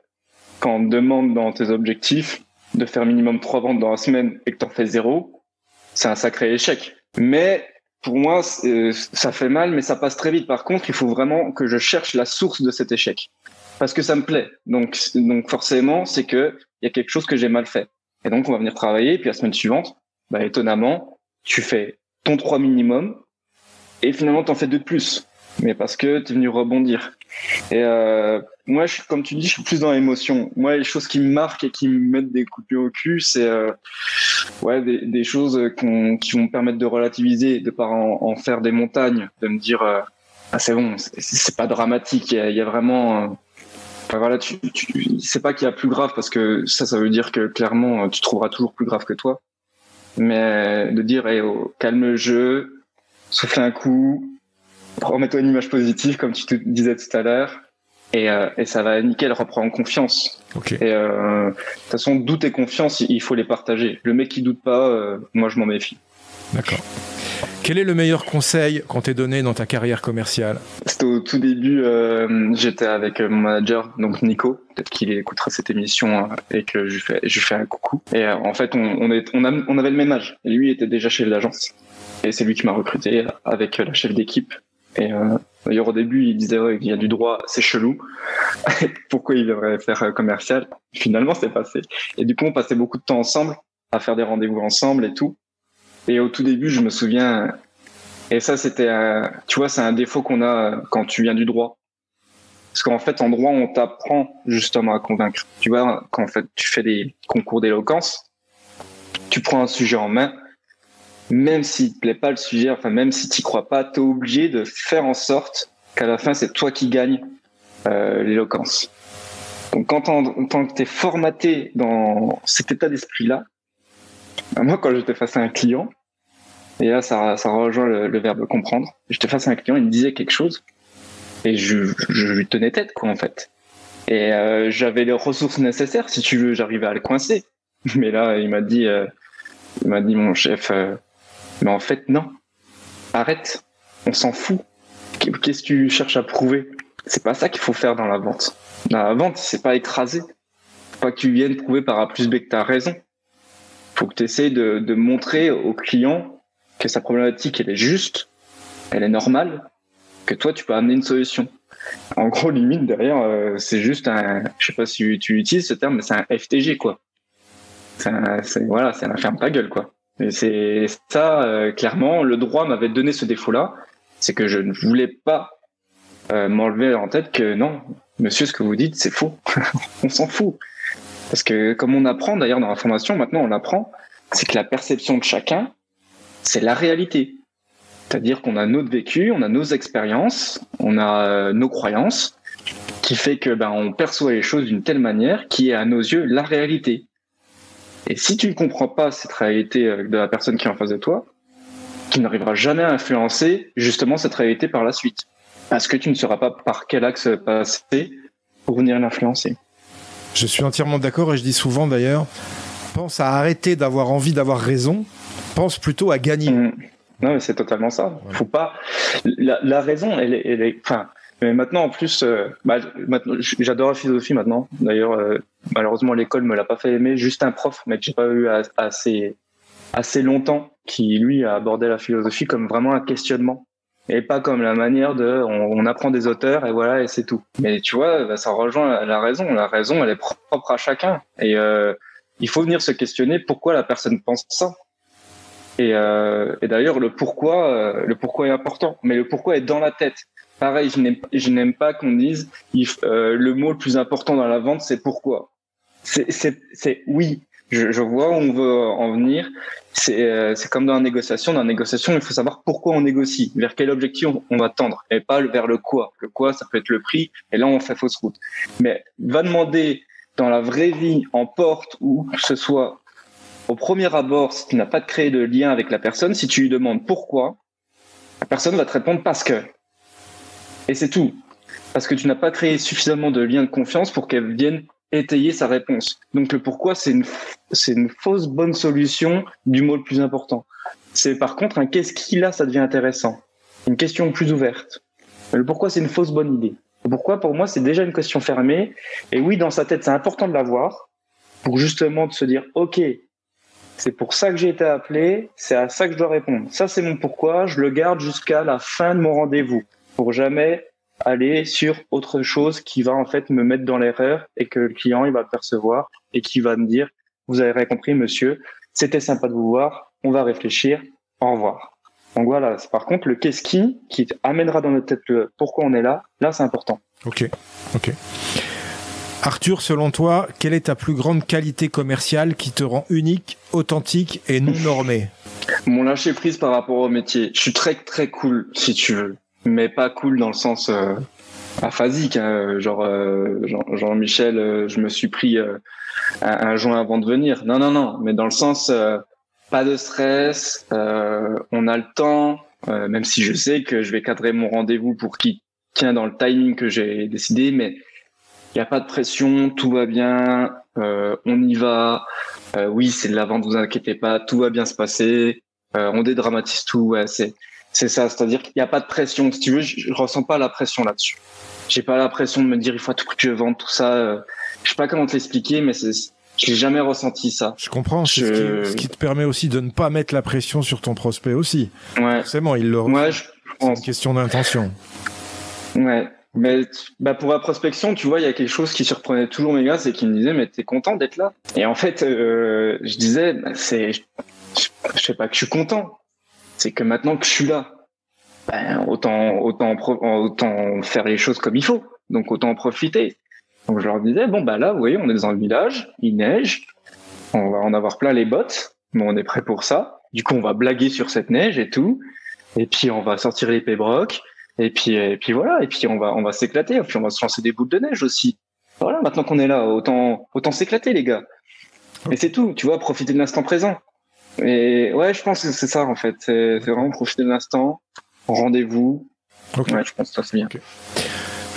Quand on te demande dans tes objectifs de faire minimum 3 ventes dans la semaine et que tu en fais 0, c'est un sacré échec. Mais pour moi, ça fait mal, mais ça passe très vite. Par contre, il faut vraiment que je cherche la source de cet échec. Parce que ça me plaît. Donc forcément, c'est que il y a quelque chose que j'ai mal fait. Et donc, on va venir travailler. Et puis la semaine suivante, étonnamment, tu fais ton 3 minimum et finalement, t'en fais 2 de plus. mais parce que tu es venu rebondir. Et moi, comme tu dis, je suis plus dans l'émotion. Moi, les choses qui me marquent et qui me mettent des coups de pied au cul, c'est des choses qui vont me permettre de relativiser, de pas en faire des montagnes, de me dire ah c'est bon, c'est pas dramatique. Il y a vraiment enfin, voilà, c'est pas qu'il y a plus grave, parce que ça veut dire que clairement tu trouveras toujours plus grave que toi. Mais de dire calme le jeu, souffle un coup, remets-toi une image positive comme tu te disais tout à l'heure, et ça va nickel, reprends confiance. Okay. Et de toute façon, doute et confiance, il faut les partager. Le mec qui doute pas, moi je m'en méfie. D'accord. Quel est le meilleur conseil qu'on t'ait donné dans ta carrière commerciale? C'était au tout début, j'étais avec mon manager, donc Nico, peut-être qu'il écoutera cette émission et que je lui fais un coucou. Et en fait, on avait le même âge. Et lui était déjà chez l'agence. Et c'est lui qui m'a recruté avec la chef d'équipe. Et d'ailleurs, au début, il disait qu'il y a du droit, c'est chelou. Pourquoi il devrait faire commercial? Finalement, c'est passé. Et du coup, on passait beaucoup de temps ensemble, à faire des rendez-vous ensemble et tout. Et au tout début, je me souviens, et ça c'était, tu vois, c'est un défaut qu'on a quand tu viens du droit. Parce qu'en fait, en droit, on t'apprend justement à convaincre. Tu vois, quand en fait, tu fais des concours d'éloquence, tu prends un sujet en main, même s'il te plaît pas le sujet, enfin, même si t'y crois pas, t'es obligé de faire en sorte qu'à la fin, c'est toi qui gagnes l'éloquence. Donc, quand t'es formaté dans cet état d'esprit-là, moi, quand j'étais face à un client, et là, ça rejoint le verbe comprendre, j'étais face à un client, il me disait quelque chose, et je lui tenais tête, quoi, en fait. Et j'avais les ressources nécessaires, si tu veux, j'arrivais à le coincer. Mais là, il m'a dit, mon chef, mais en fait, non, arrête, on s'en fout. Qu'est-ce que tu cherches à prouver? C'est pas ça qu'il faut faire dans la vente. Dans la vente, c'est pas écraser. Faut pas que tu viennes prouver par A plus B que t'as raison. Faut que tu essaies de montrer au client que sa problématique, elle est juste, elle est normale, que toi, tu peux amener une solution. En gros, limite, derrière, c'est juste je sais pas si tu utilises ce terme, mais c'est un FTG, quoi. C'est un ferme ta gueule, quoi. Et c'est ça, clairement, le droit m'avait donné ce défaut-là, c'est que je ne voulais pas m'enlever en tête que non, monsieur, ce que vous dites, c'est faux. On s'en fout. Parce que comme on apprend d'ailleurs dans la formation, maintenant on apprend, c'est que la perception de chacun, c'est la réalité. C'est-à-dire qu'on a notre vécu, on a nos expériences, on a nos croyances, qui fait que on perçoit les choses d'une telle manière qui est à nos yeux la réalité. Et si tu ne comprends pas cette réalité de la personne qui est en face de toi, tu n'arriveras jamais à influencer justement cette réalité par la suite. Parce que tu ne sauras pas par quel axe passer pour venir l'influencer. Je suis entièrement d'accord et je dis souvent d'ailleurs, pense à arrêter d'avoir envie d'avoir raison, pense plutôt à gagner. Non, mais c'est totalement ça. Ouais. Faut pas. La raison, elle est. Enfin, mais maintenant en plus, maintenant, j'adore la philosophie maintenant. D'ailleurs, malheureusement l'école me l'a pas fait aimer. Juste un prof, mais que j'ai pas eu assez longtemps, qui lui a abordé la philosophie comme vraiment un questionnement. Et pas comme la manière on apprend des auteurs et voilà, et c'est tout. Mais tu vois, ça rejoint la raison. La raison, elle est propre à chacun. Et il faut venir se questionner pourquoi la personne pense ça. Et d'ailleurs, le pourquoi est important. Mais le pourquoi est dans la tête. Pareil, je n'aime pas qu'on dise le mot le plus important dans la vente, c'est pourquoi. C'est oui. Je vois où on veut en venir. C'est comme dans la négociation. Dans la négociation, il faut savoir pourquoi on négocie, vers quel objectif on va tendre, et pas vers le quoi. Le quoi, ça peut être le prix, et là, on fait fausse route. Mais va demander dans la vraie vie, en porte, ou que ce soit au premier abord, si tu n'as pas créé de lien avec la personne, si tu lui demandes pourquoi, la personne va te répondre parce que. Et c'est tout. Parce que tu n'as pas créé suffisamment de lien de confiance pour qu'elle vienne étayer sa réponse. Donc le pourquoi, c'est une fausse bonne solution du mot le plus important. C'est par contre un qu'est-ce qui là, ça devient intéressant. Une question plus ouverte. Le pourquoi, c'est une fausse bonne idée. Le pourquoi, pour moi, c'est déjà une question fermée. Et oui, dans sa tête, c'est important de l'avoir pour justement de se dire, ok, c'est pour ça que j'ai été appelé, c'est à ça que je dois répondre. Ça, c'est mon pourquoi, je le garde jusqu'à la fin de mon rendez-vous pour jamais aller sur autre chose qui va en fait me mettre dans l'erreur et que le client il va le percevoir et qui va me dire vous avez rien compris monsieur, c'était sympa de vous voir, on va réfléchir, au revoir. Donc voilà, par contre, le qu'est-ce qui amènera dans notre tête le pourquoi on est là, c'est important. Ok. Arthur, selon toi, quelle est ta plus grande qualité commerciale qui te rend unique, authentique et non normé? Mon lâcher prise par rapport au métier. Je suis très très cool, si tu veux, mais pas cool dans le sens aphasique. Hein. Genre Jean-Michel, je me suis pris un joint avant de venir. Non, mais dans le sens pas de stress. On a le temps, même si je sais que je vais cadrer mon rendez-vous pour qu'il tient dans le timing que j'ai décidé, mais il n'y a pas de pression, tout va bien, on y va. Oui, c'est de la vente, vous inquiétez pas, tout va bien se passer. On dédramatise tout, ouais, c'est ça. C'est-à-dire qu'il n'y a pas de pression. Si tu veux, je ressens pas la pression là-dessus. J'ai pas la pression de me dire il faut à tout prix que je vende tout ça. Je sais pas comment te l'expliquer, mais je n'ai jamais ressenti ça. Je comprends. Ce qui te permet aussi de ne pas mettre la pression sur ton prospect aussi. Ouais. Forcément, il le ressent. Ouais, c'est une question d'intention. Ouais. Mais pour la prospection, tu vois, il y a quelque chose qui surprenait toujours mes gars, c'est qu'ils me disaient mais t'es content d'être là? Et en fait, je disais je sais pas que je suis content, c'est que maintenant que je suis là, autant faire les choses comme il faut, donc autant en profiter. Donc je leur disais là, vous voyez, on est dans un village, il neige, on va en avoir plein les bottes, mais on est prêt pour ça. Du coup, on va blaguer sur cette neige et tout, et puis on va sortir les pébrocs. Et puis voilà, et puis on va s'éclater, et puis on va se lancer des boules de neige aussi. Voilà, maintenant qu'on est là, autant s'éclater les gars. Et c'est tout, tu vois, profiter de l'instant présent. Et ouais, je pense que c'est ça en fait, c'est vraiment profiter de l'instant, rendez-vous. Okay. Ouais, je pense que ça c'est bien. Okay.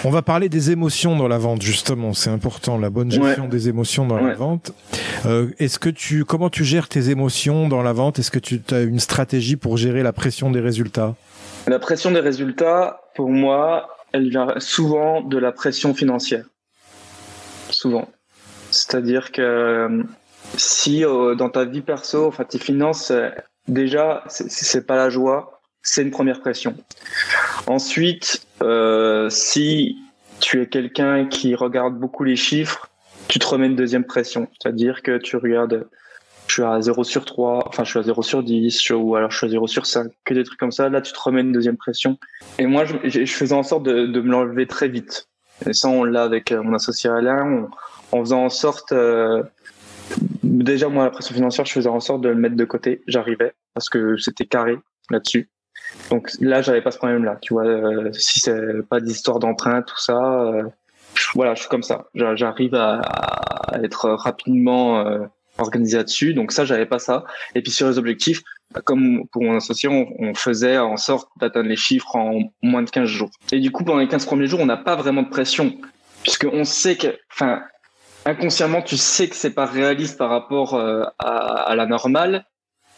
On va parler des émotions dans la vente justement, c'est important, la bonne gestion des émotions dans la vente. Comment tu gères tes émotions dans la vente? Est-ce que tu as une stratégie pour gérer la pression des résultats? La pression des résultats, pour moi, elle vient souvent de la pression financière. Souvent. C'est-à-dire que si dans ta vie perso, enfin tes finances, déjà, c'est pas la joie, c'est une première pression. Ensuite, si tu es quelqu'un qui regarde beaucoup les chiffres, tu te remets une deuxième pression. C'est-à-dire que tu regardes... Je suis à 0 sur 3, enfin je suis à 0 sur 10, ou alors je suis à 0 sur 5, que des trucs comme ça. Là, tu te remets une deuxième pression. Et moi, je faisais en sorte de me l'enlever très vite. Et ça, on l'a avec mon associé Alain, en faisant en sorte... déjà, moi, la pression financière, je faisais en sorte de le mettre de côté. J'arrivais, parce que c'était carré là-dessus. Donc là, j'avais pas ce problème-là. Tu vois, si c'est pas d'histoire d'emprunt, tout ça... voilà, je suis comme ça. J'arrive à être rapidement... organisé là-dessus, donc ça j'avais pas ça. Et puis sur les objectifs, comme pour mon associé, on faisait en sorte d'atteindre les chiffres en moins de 15 jours. Et du coup, pendant les 15 premiers jours, on n'a pas vraiment de pression, puisqu'on sait que, enfin, inconsciemment, tu sais que c'est pas réaliste par rapport à la normale,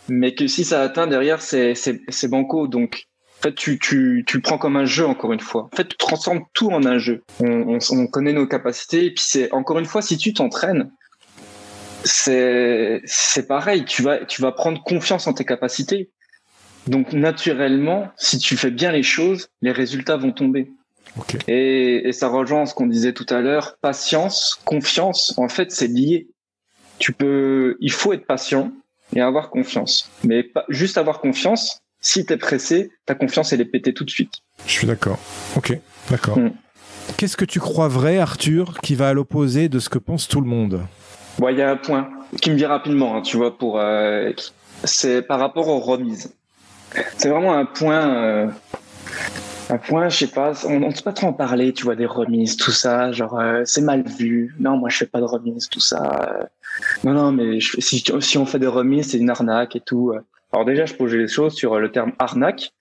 mais que si ça atteint derrière, c'est banco. Donc en fait, tu le prends comme un jeu, encore une fois. En fait, tu transformes tout en un jeu. On connaît nos capacités, et puis c'est encore une fois, si tu t'entraînes, c'est pareil, tu vas prendre confiance en tes capacités. Donc naturellement, si tu fais bien les choses, les résultats vont tomber. Okay. Et ça rejoint ce qu'on disait tout à l'heure, patience, confiance, en fait c'est lié. Il faut être patient et avoir confiance. Mais pas juste avoir confiance, si t'es pressé, ta confiance elle est pétée tout de suite. Je suis d'accord. Ok, d'accord. Qu'est-ce que tu crois vrai, Arthur, qui va à l'opposé de ce que pense tout le monde? Bon, il y a un point qui me vient rapidement, hein, tu vois, c'est par rapport aux remises. C'est vraiment un point, je sais pas, on ne sait pas trop en parler, tu vois, des remises, tout ça, genre, c'est mal vu. Non, moi, je fais pas de remises, tout ça. Non, mais si on fait des remises, c'est une arnaque et tout. Alors déjà, je pose les choses sur le terme arnaque.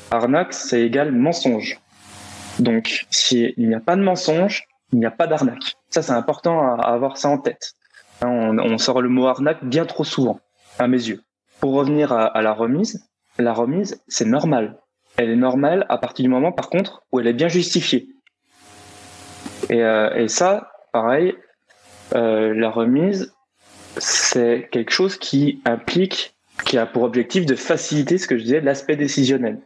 Arnaque, c'est égal mensonge. Donc, s'il n'y a pas de mensonge, il n'y a pas d'arnaque. Ça, c'est important à avoir ça en tête. On sort le mot arnaque bien trop souvent, à mes yeux. Pour revenir à la remise, c'est normal. Elle est normale à partir du moment, par contre, où elle est bien justifiée. Et ça, pareil, la remise, c'est quelque chose qui a pour objectif de faciliter ce que je disais, l'aspect décisionnel.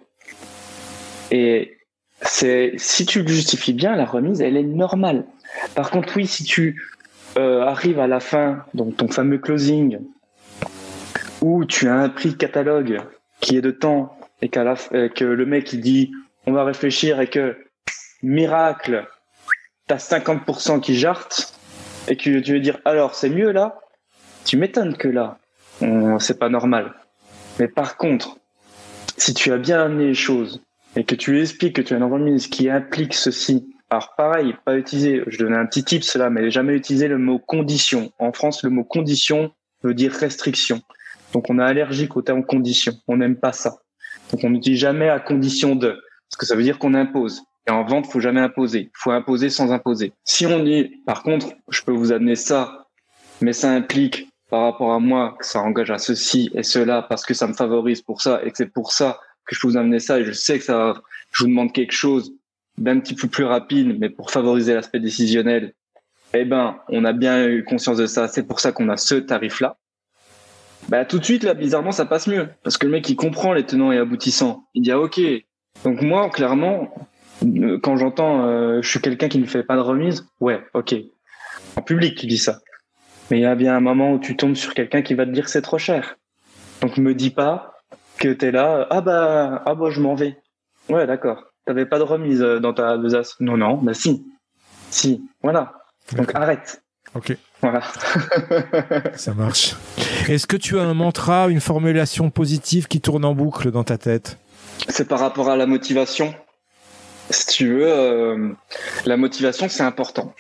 Et si tu le justifies bien, la remise, elle est normale. Par contre, oui, si tu arrives à la fin, donc ton fameux closing, où tu as un prix de catalogue qui est de temps et que le mec il dit on va réfléchir et que miracle t'as 50% qui jartent et que tu veux dire alors c'est mieux là, tu m'étonnes que là c'est pas normal. Mais par contre, si tu as bien amené les choses et que tu lui expliques que tu as un environnement qui implique ceci, alors pareil, pas utiliser, je donnais un petit tips là, mais jamais utiliser le mot condition. En France, le mot condition veut dire restriction. Donc on est allergique au terme condition, on n'aime pas ça. Donc on n'utilise jamais à condition de, parce que ça veut dire qu'on impose. Et en vente, faut jamais imposer. Il faut imposer sans imposer. Si on dit, par contre, je peux vous amener ça, mais ça implique par rapport à moi que ça engage à ceci et cela parce que ça me favorise pour ça et que c'est pour ça que je peux vous amener ça et je sais que ça, je vous demande quelque chose d'un petit peu plus rapide, mais pour favoriser l'aspect décisionnel, eh ben, on a bien eu conscience de ça. C'est pour ça qu'on a ce tarif-là. Bah, tout de suite, là, bizarrement, ça passe mieux. Parce que le mec, il comprend les tenants et aboutissants. Il dit, ah, ok. Donc, moi, clairement, quand j'entends, je suis quelqu'un qui ne fait pas de remise, ouais, ok. En public, tu dis ça. Mais il y a bien un moment où tu tombes sur quelqu'un qui va te dire que c'est trop cher. Donc, me dis pas que t'es là, ah bah, je m'en vais. Ouais, d'accord. T'avais pas de remise dans ta besace. Non, bah si, voilà. Donc arrête. Ok. Voilà. Ça marche. Est-ce que tu as un mantra, une formulation positive qui tourne en boucle dans ta tête? C'est par rapport à la motivation. Si tu veux, la motivation, c'est important.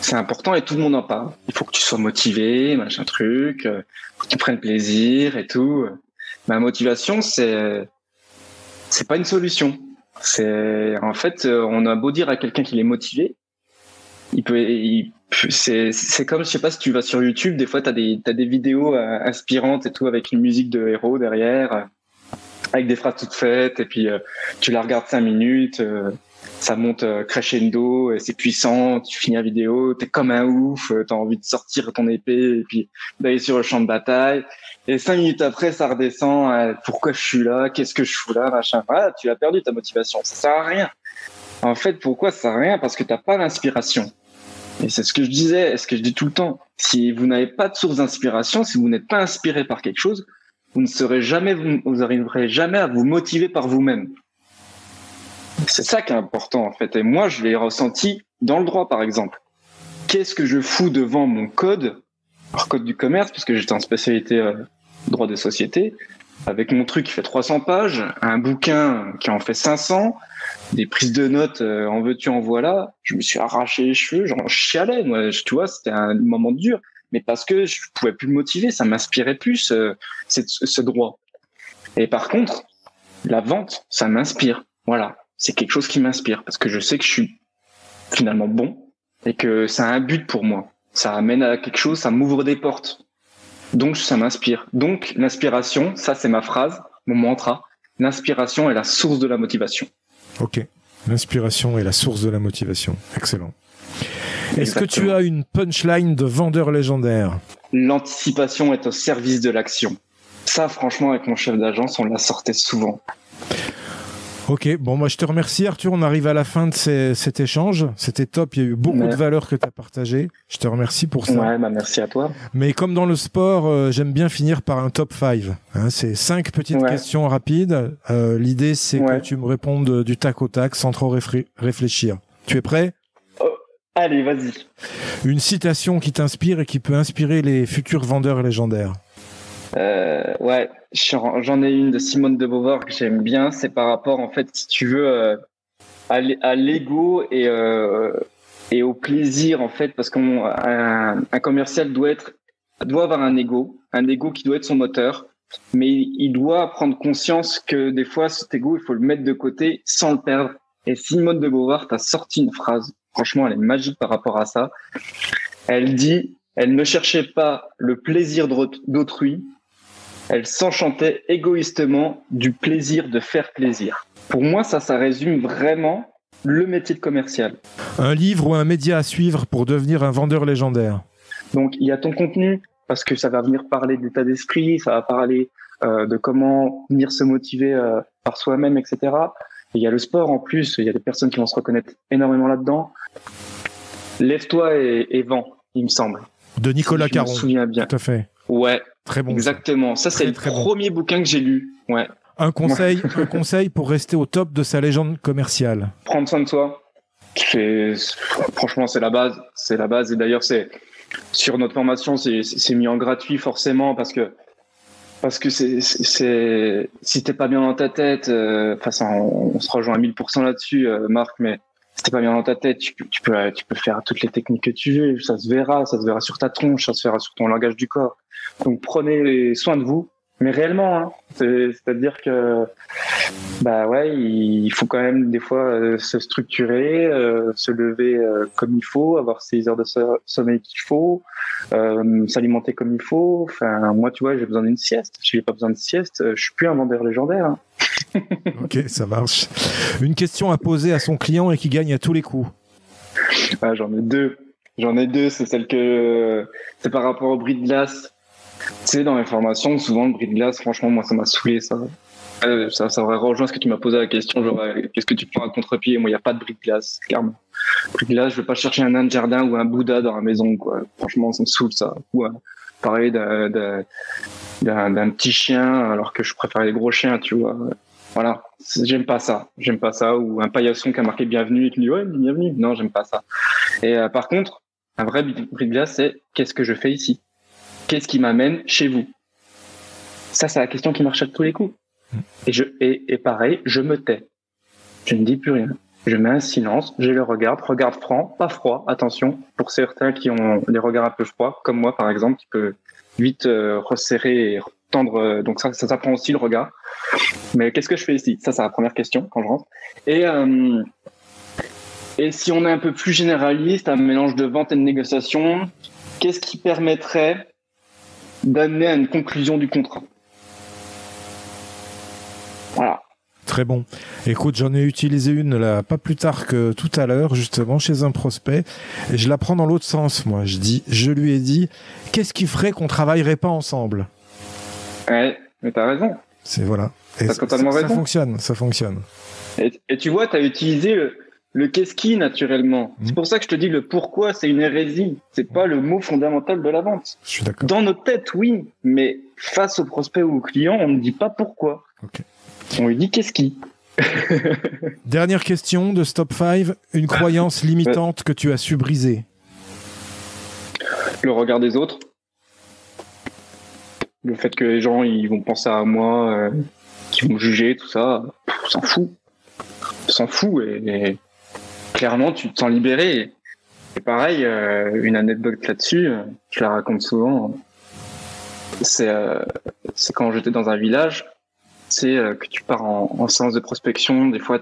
C'est important et tout le monde en parle. Il faut que tu sois motivé, machin truc, faut que tu prennes plaisir et tout. Ma motivation, c'est pas une solution. En fait, on a beau dire à quelqu'un qu'il est motivé, c'est comme, je sais pas si tu vas sur YouTube, des fois t'as des vidéos inspirantes et tout avec une musique de héros derrière, avec des phrases toutes faites et puis tu la regardes 5 minutes, ça monte crescendo et c'est puissant, tu finis la vidéo, t'es comme un ouf, t'as envie de sortir ton épée et puis d'aller sur le champ de bataille. Et 5 minutes après, ça redescend. Pourquoi je suis là? Qu'est-ce que je fous là? Machin. Voilà, tu as perdu ta motivation. Ça sert à rien. En fait, pourquoi ça sert à rien? Parce que t'as pas l'inspiration. Et c'est ce que je disais, ce que je dis tout le temps. Si vous n'avez pas de source d'inspiration, si vous n'êtes pas inspiré par quelque chose, vous arriverez jamais à vous motiver par vous-même. C'est ça qui est important, en fait. Et moi, je l'ai ressenti dans le droit, par exemple. Qu'est-ce que je fous devant mon code? Alors, code du commerce, puisque j'étais en spécialité droit des sociétés, avec mon truc qui fait 300 pages, un bouquin qui en fait 500, des prises de notes en veux-tu en voilà, je me suis arraché les cheveux, j'en chialais, moi, tu vois, c'était un moment dur, mais parce que je pouvais plus me motiver, ça m'inspirait plus ce droit. Et par contre, la vente, ça m'inspire, voilà, c'est quelque chose qui m'inspire, parce que je sais que je suis finalement bon, et que ça a un but pour moi, ça amène à quelque chose, ça m'ouvre des portes. Donc, ça m'inspire. Donc, l'inspiration, ça, c'est ma phrase, mon mantra. L'inspiration est la source de la motivation. Ok. L'inspiration est la source de la motivation. Excellent. Exactement. Est-ce que tu as une punchline de vendeur légendaire? L'anticipation est au service de l'action. Ça, franchement, avec mon chef d'agence, on la sortait souvent. Ok, bon, moi je te remercie Arthur, on arrive à la fin de cet échange, c'était top, il y a eu beaucoup de valeurs que tu as partagées, je te remercie pour ça. Ouais, bah merci à toi. Mais comme dans le sport, j'aime bien finir par un top 5, hein, c'est 5 petites questions rapides, l'idée c'est que tu me répondes du tac au tac sans trop réfléchir. Tu es prêt? Allez, vas-y. Une citation qui t'inspire et qui peut inspirer les futurs vendeurs légendaires. Ouais, j'en ai une de Simone de Beauvoir que j'aime bien. C'est par rapport, en fait, si tu veux, à l'ego et au plaisir, en fait, parce qu'un commercial doit avoir un ego qui doit être son moteur, mais il doit prendre conscience que des fois, cet ego, il faut le mettre de côté sans le perdre. Et Simone de Beauvoir t'a sorti une phrase. Franchement, elle est magique par rapport à ça. Elle dit, elle ne cherchait pas le plaisir d'autrui. Elle s'enchantait égoïstement du plaisir de faire plaisir. Pour moi, ça résume vraiment le métier de commercial. Un livre ou un média à suivre pour devenir un vendeur légendaire? Donc, il y a ton contenu, parce que ça va venir parler d'état d'esprit, ça va parler de comment venir se motiver par soi-même, etc. Et il y a le sport en plus, il y a des personnes qui vont se reconnaître énormément là-dedans. Lève-toi et vends, il me semble. De Nicolas Caron. Je me souviens bien. Tout à fait. Ouais. Très bon. Exactement. Ça, c'est le premier bouquin que j'ai lu. Ouais. Un conseil pour rester au top de sa légende commerciale. Prendre soin de soi. Franchement, c'est la base. C'est la base. Et d'ailleurs, sur notre formation, c'est mis en gratuit forcément parce que si t'es pas bien dans ta tête, on se rejoint à 1000% là-dessus, Marc, mais si t'es pas bien dans ta tête, tu peux faire toutes les techniques que tu veux. Ça se verra sur ta tronche, ça se verra sur ton langage du corps. Donc, prenez soin de vous. Mais réellement, hein, c'est-à-dire que, il faut quand même des fois se structurer, se lever comme il faut, avoir ses heures de sommeil qu'il faut, s'alimenter comme il faut. Enfin, moi, tu vois, j'ai besoin d'une sieste. Si j'ai pas besoin de sieste, je suis plus un vendeur légendaire. Hein. Ok, ça marche. Une question à poser à son client et qui gagne à tous les coups. Ah, j'en ai deux. C'est celle c'est par rapport au bris de glace. Tu sais, dans les formations, souvent le bris de glace, franchement, moi, ça m'a saoulé, ça. Ça aurait rejoint ce que tu m'as posé la question, genre, qu'est-ce que tu prends à contre-pied? Moi, il n'y a pas de bris de glace, clairement. Bris de glace, je vais pas chercher un nain de jardin ou un Bouddha dans la maison, quoi. Franchement, ça me saoule, ça. Ou pareil d'un petit chien, alors que je préfère les gros chiens, tu vois. Voilà. J'aime pas ça. Ou un paillasson qui a marqué bienvenue et qui dit, ouais, bienvenue. Non, j'aime pas ça. Et par contre, un vrai bris de glace, c'est qu'est-ce que je fais ici? Qu'est-ce qui m'amène chez vous? Ça, c'est la question qui marche à tous les coups. Et pareil, je me tais. Je ne dis plus rien. Je mets un silence, je le regard franc, pas froid, attention, pour certains qui ont des regards un peu froids, comme moi par exemple, qui peut vite resserrer et tendre. Donc ça s'apprend aussi le regard. Mais qu'est-ce que je fais ici? Ça, c'est la première question quand je rentre. Et si on est un peu plus généraliste, un mélange de vente et de négociation, qu'est-ce qui permettrait d'amener à une conclusion du contrat? Voilà. Très bon. Écoute, j'en ai utilisé une là, pas plus tard que tout à l'heure, justement, chez un prospect. Et je la prends dans l'autre sens, moi. Je lui ai dit, qu'est-ce qui ferait qu'on travaillerait pas ensemble? Ouais, mais t'as raison. Voilà. T'as totalement raison. Ça fonctionne. Et tu vois, t'as utilisé le qu'est-ce qui, naturellement. C'est pour ça que je te dis le pourquoi, c'est une hérésie. C'est pas le mot fondamental de la vente. Je suis d'accord. Dans notre tête, oui, mais face au prospect ou au client, on ne dit pas pourquoi. Ok. On lui dit qu'est-ce qui. Dernière question de Stop 5. Une croyance limitante que tu as su briser? Le regard des autres. Le fait que les gens ils vont penser à moi, qu'ils vont me juger, tout ça, on s'en fout. Et clairement, tu te sens libéré. Et pareil, une anecdote là-dessus, je la raconte souvent. C'est quand j'étais dans un village, c'est que tu pars en séance de prospection. Des fois,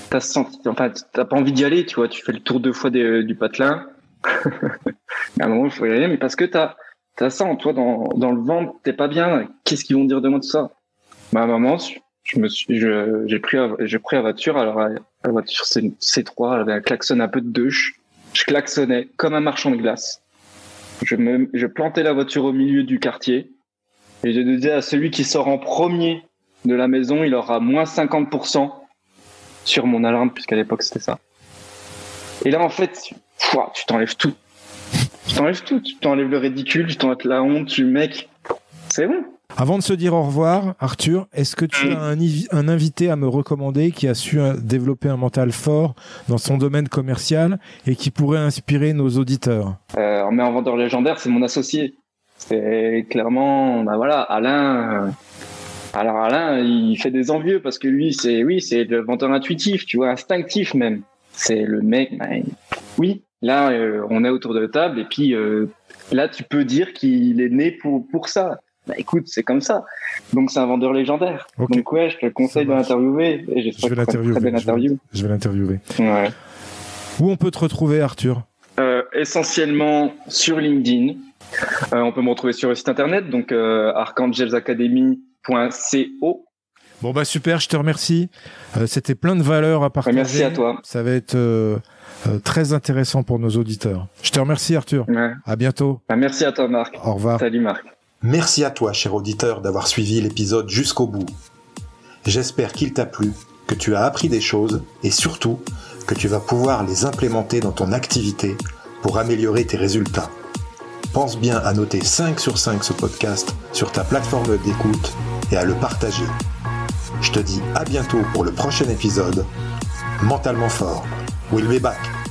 t'as pas envie d'y aller, tu vois. Tu fais le tour 2 fois du patelin. À un moment, il faut y aller, mais parce que t'as ça en toi dans le ventre, t'es pas bien. Qu'est-ce qu'ils vont dire de moi, tout ça? À un moment, j'ai pris la voiture. Alors la voiture, c'est une C3, elle avait un klaxon un peu de douche. Je klaxonnais comme un marchand de glace. Je plantais la voiture au milieu du quartier et je disais à celui qui sort en premier de la maison, il aura moins 50% sur mon alarme, puisqu'à l'époque c'était ça. Et là, en fait, tu t'enlèves tout. Tu t'enlèves le ridicule, tu t'enlèves la honte, mec, c'est bon. Avant de se dire au revoir, Arthur, est-ce que tu as un invité à me recommander qui a su développer un mental fort dans son domaine commercial et qui pourrait inspirer nos auditeurs? Mais en vendeur légendaire, c'est mon associé. C'est clairement, Alain. Alors Alain, il fait des envieux parce que lui, c'est le vendeur intuitif, tu vois, instinctif même. C'est le mec, oui. Là, on est autour de la table et puis là, tu peux dire qu'il est né pour ça. Écoute, c'est comme ça. Donc, c'est un vendeur légendaire. Okay. Donc, ouais, je te conseille de l'interviewer. Et j'espère que tu feras très belle interview. Je vais l'interviewer. Ouais. Où on peut te retrouver, Arthur? Essentiellement sur LinkedIn. On peut me retrouver sur le site internet, donc archangelsacademy.co. Bon, bah super, je te remercie. C'était plein de valeurs à partager. Merci à toi. Ça va être très intéressant pour nos auditeurs. Je te remercie, Arthur. Ouais. À bientôt. Merci à toi, Marc. Au revoir. Salut, Marc. Merci à toi, cher auditeur, d'avoir suivi l'épisode jusqu'au bout. J'espère qu'il t'a plu, que tu as appris des choses et surtout que tu vas pouvoir les implémenter dans ton activité pour améliorer tes résultats. Pense bien à noter 5 sur 5 ce podcast sur ta plateforme d'écoute et à le partager. Je te dis à bientôt pour le prochain épisode. Mentalement fort. We'll be back.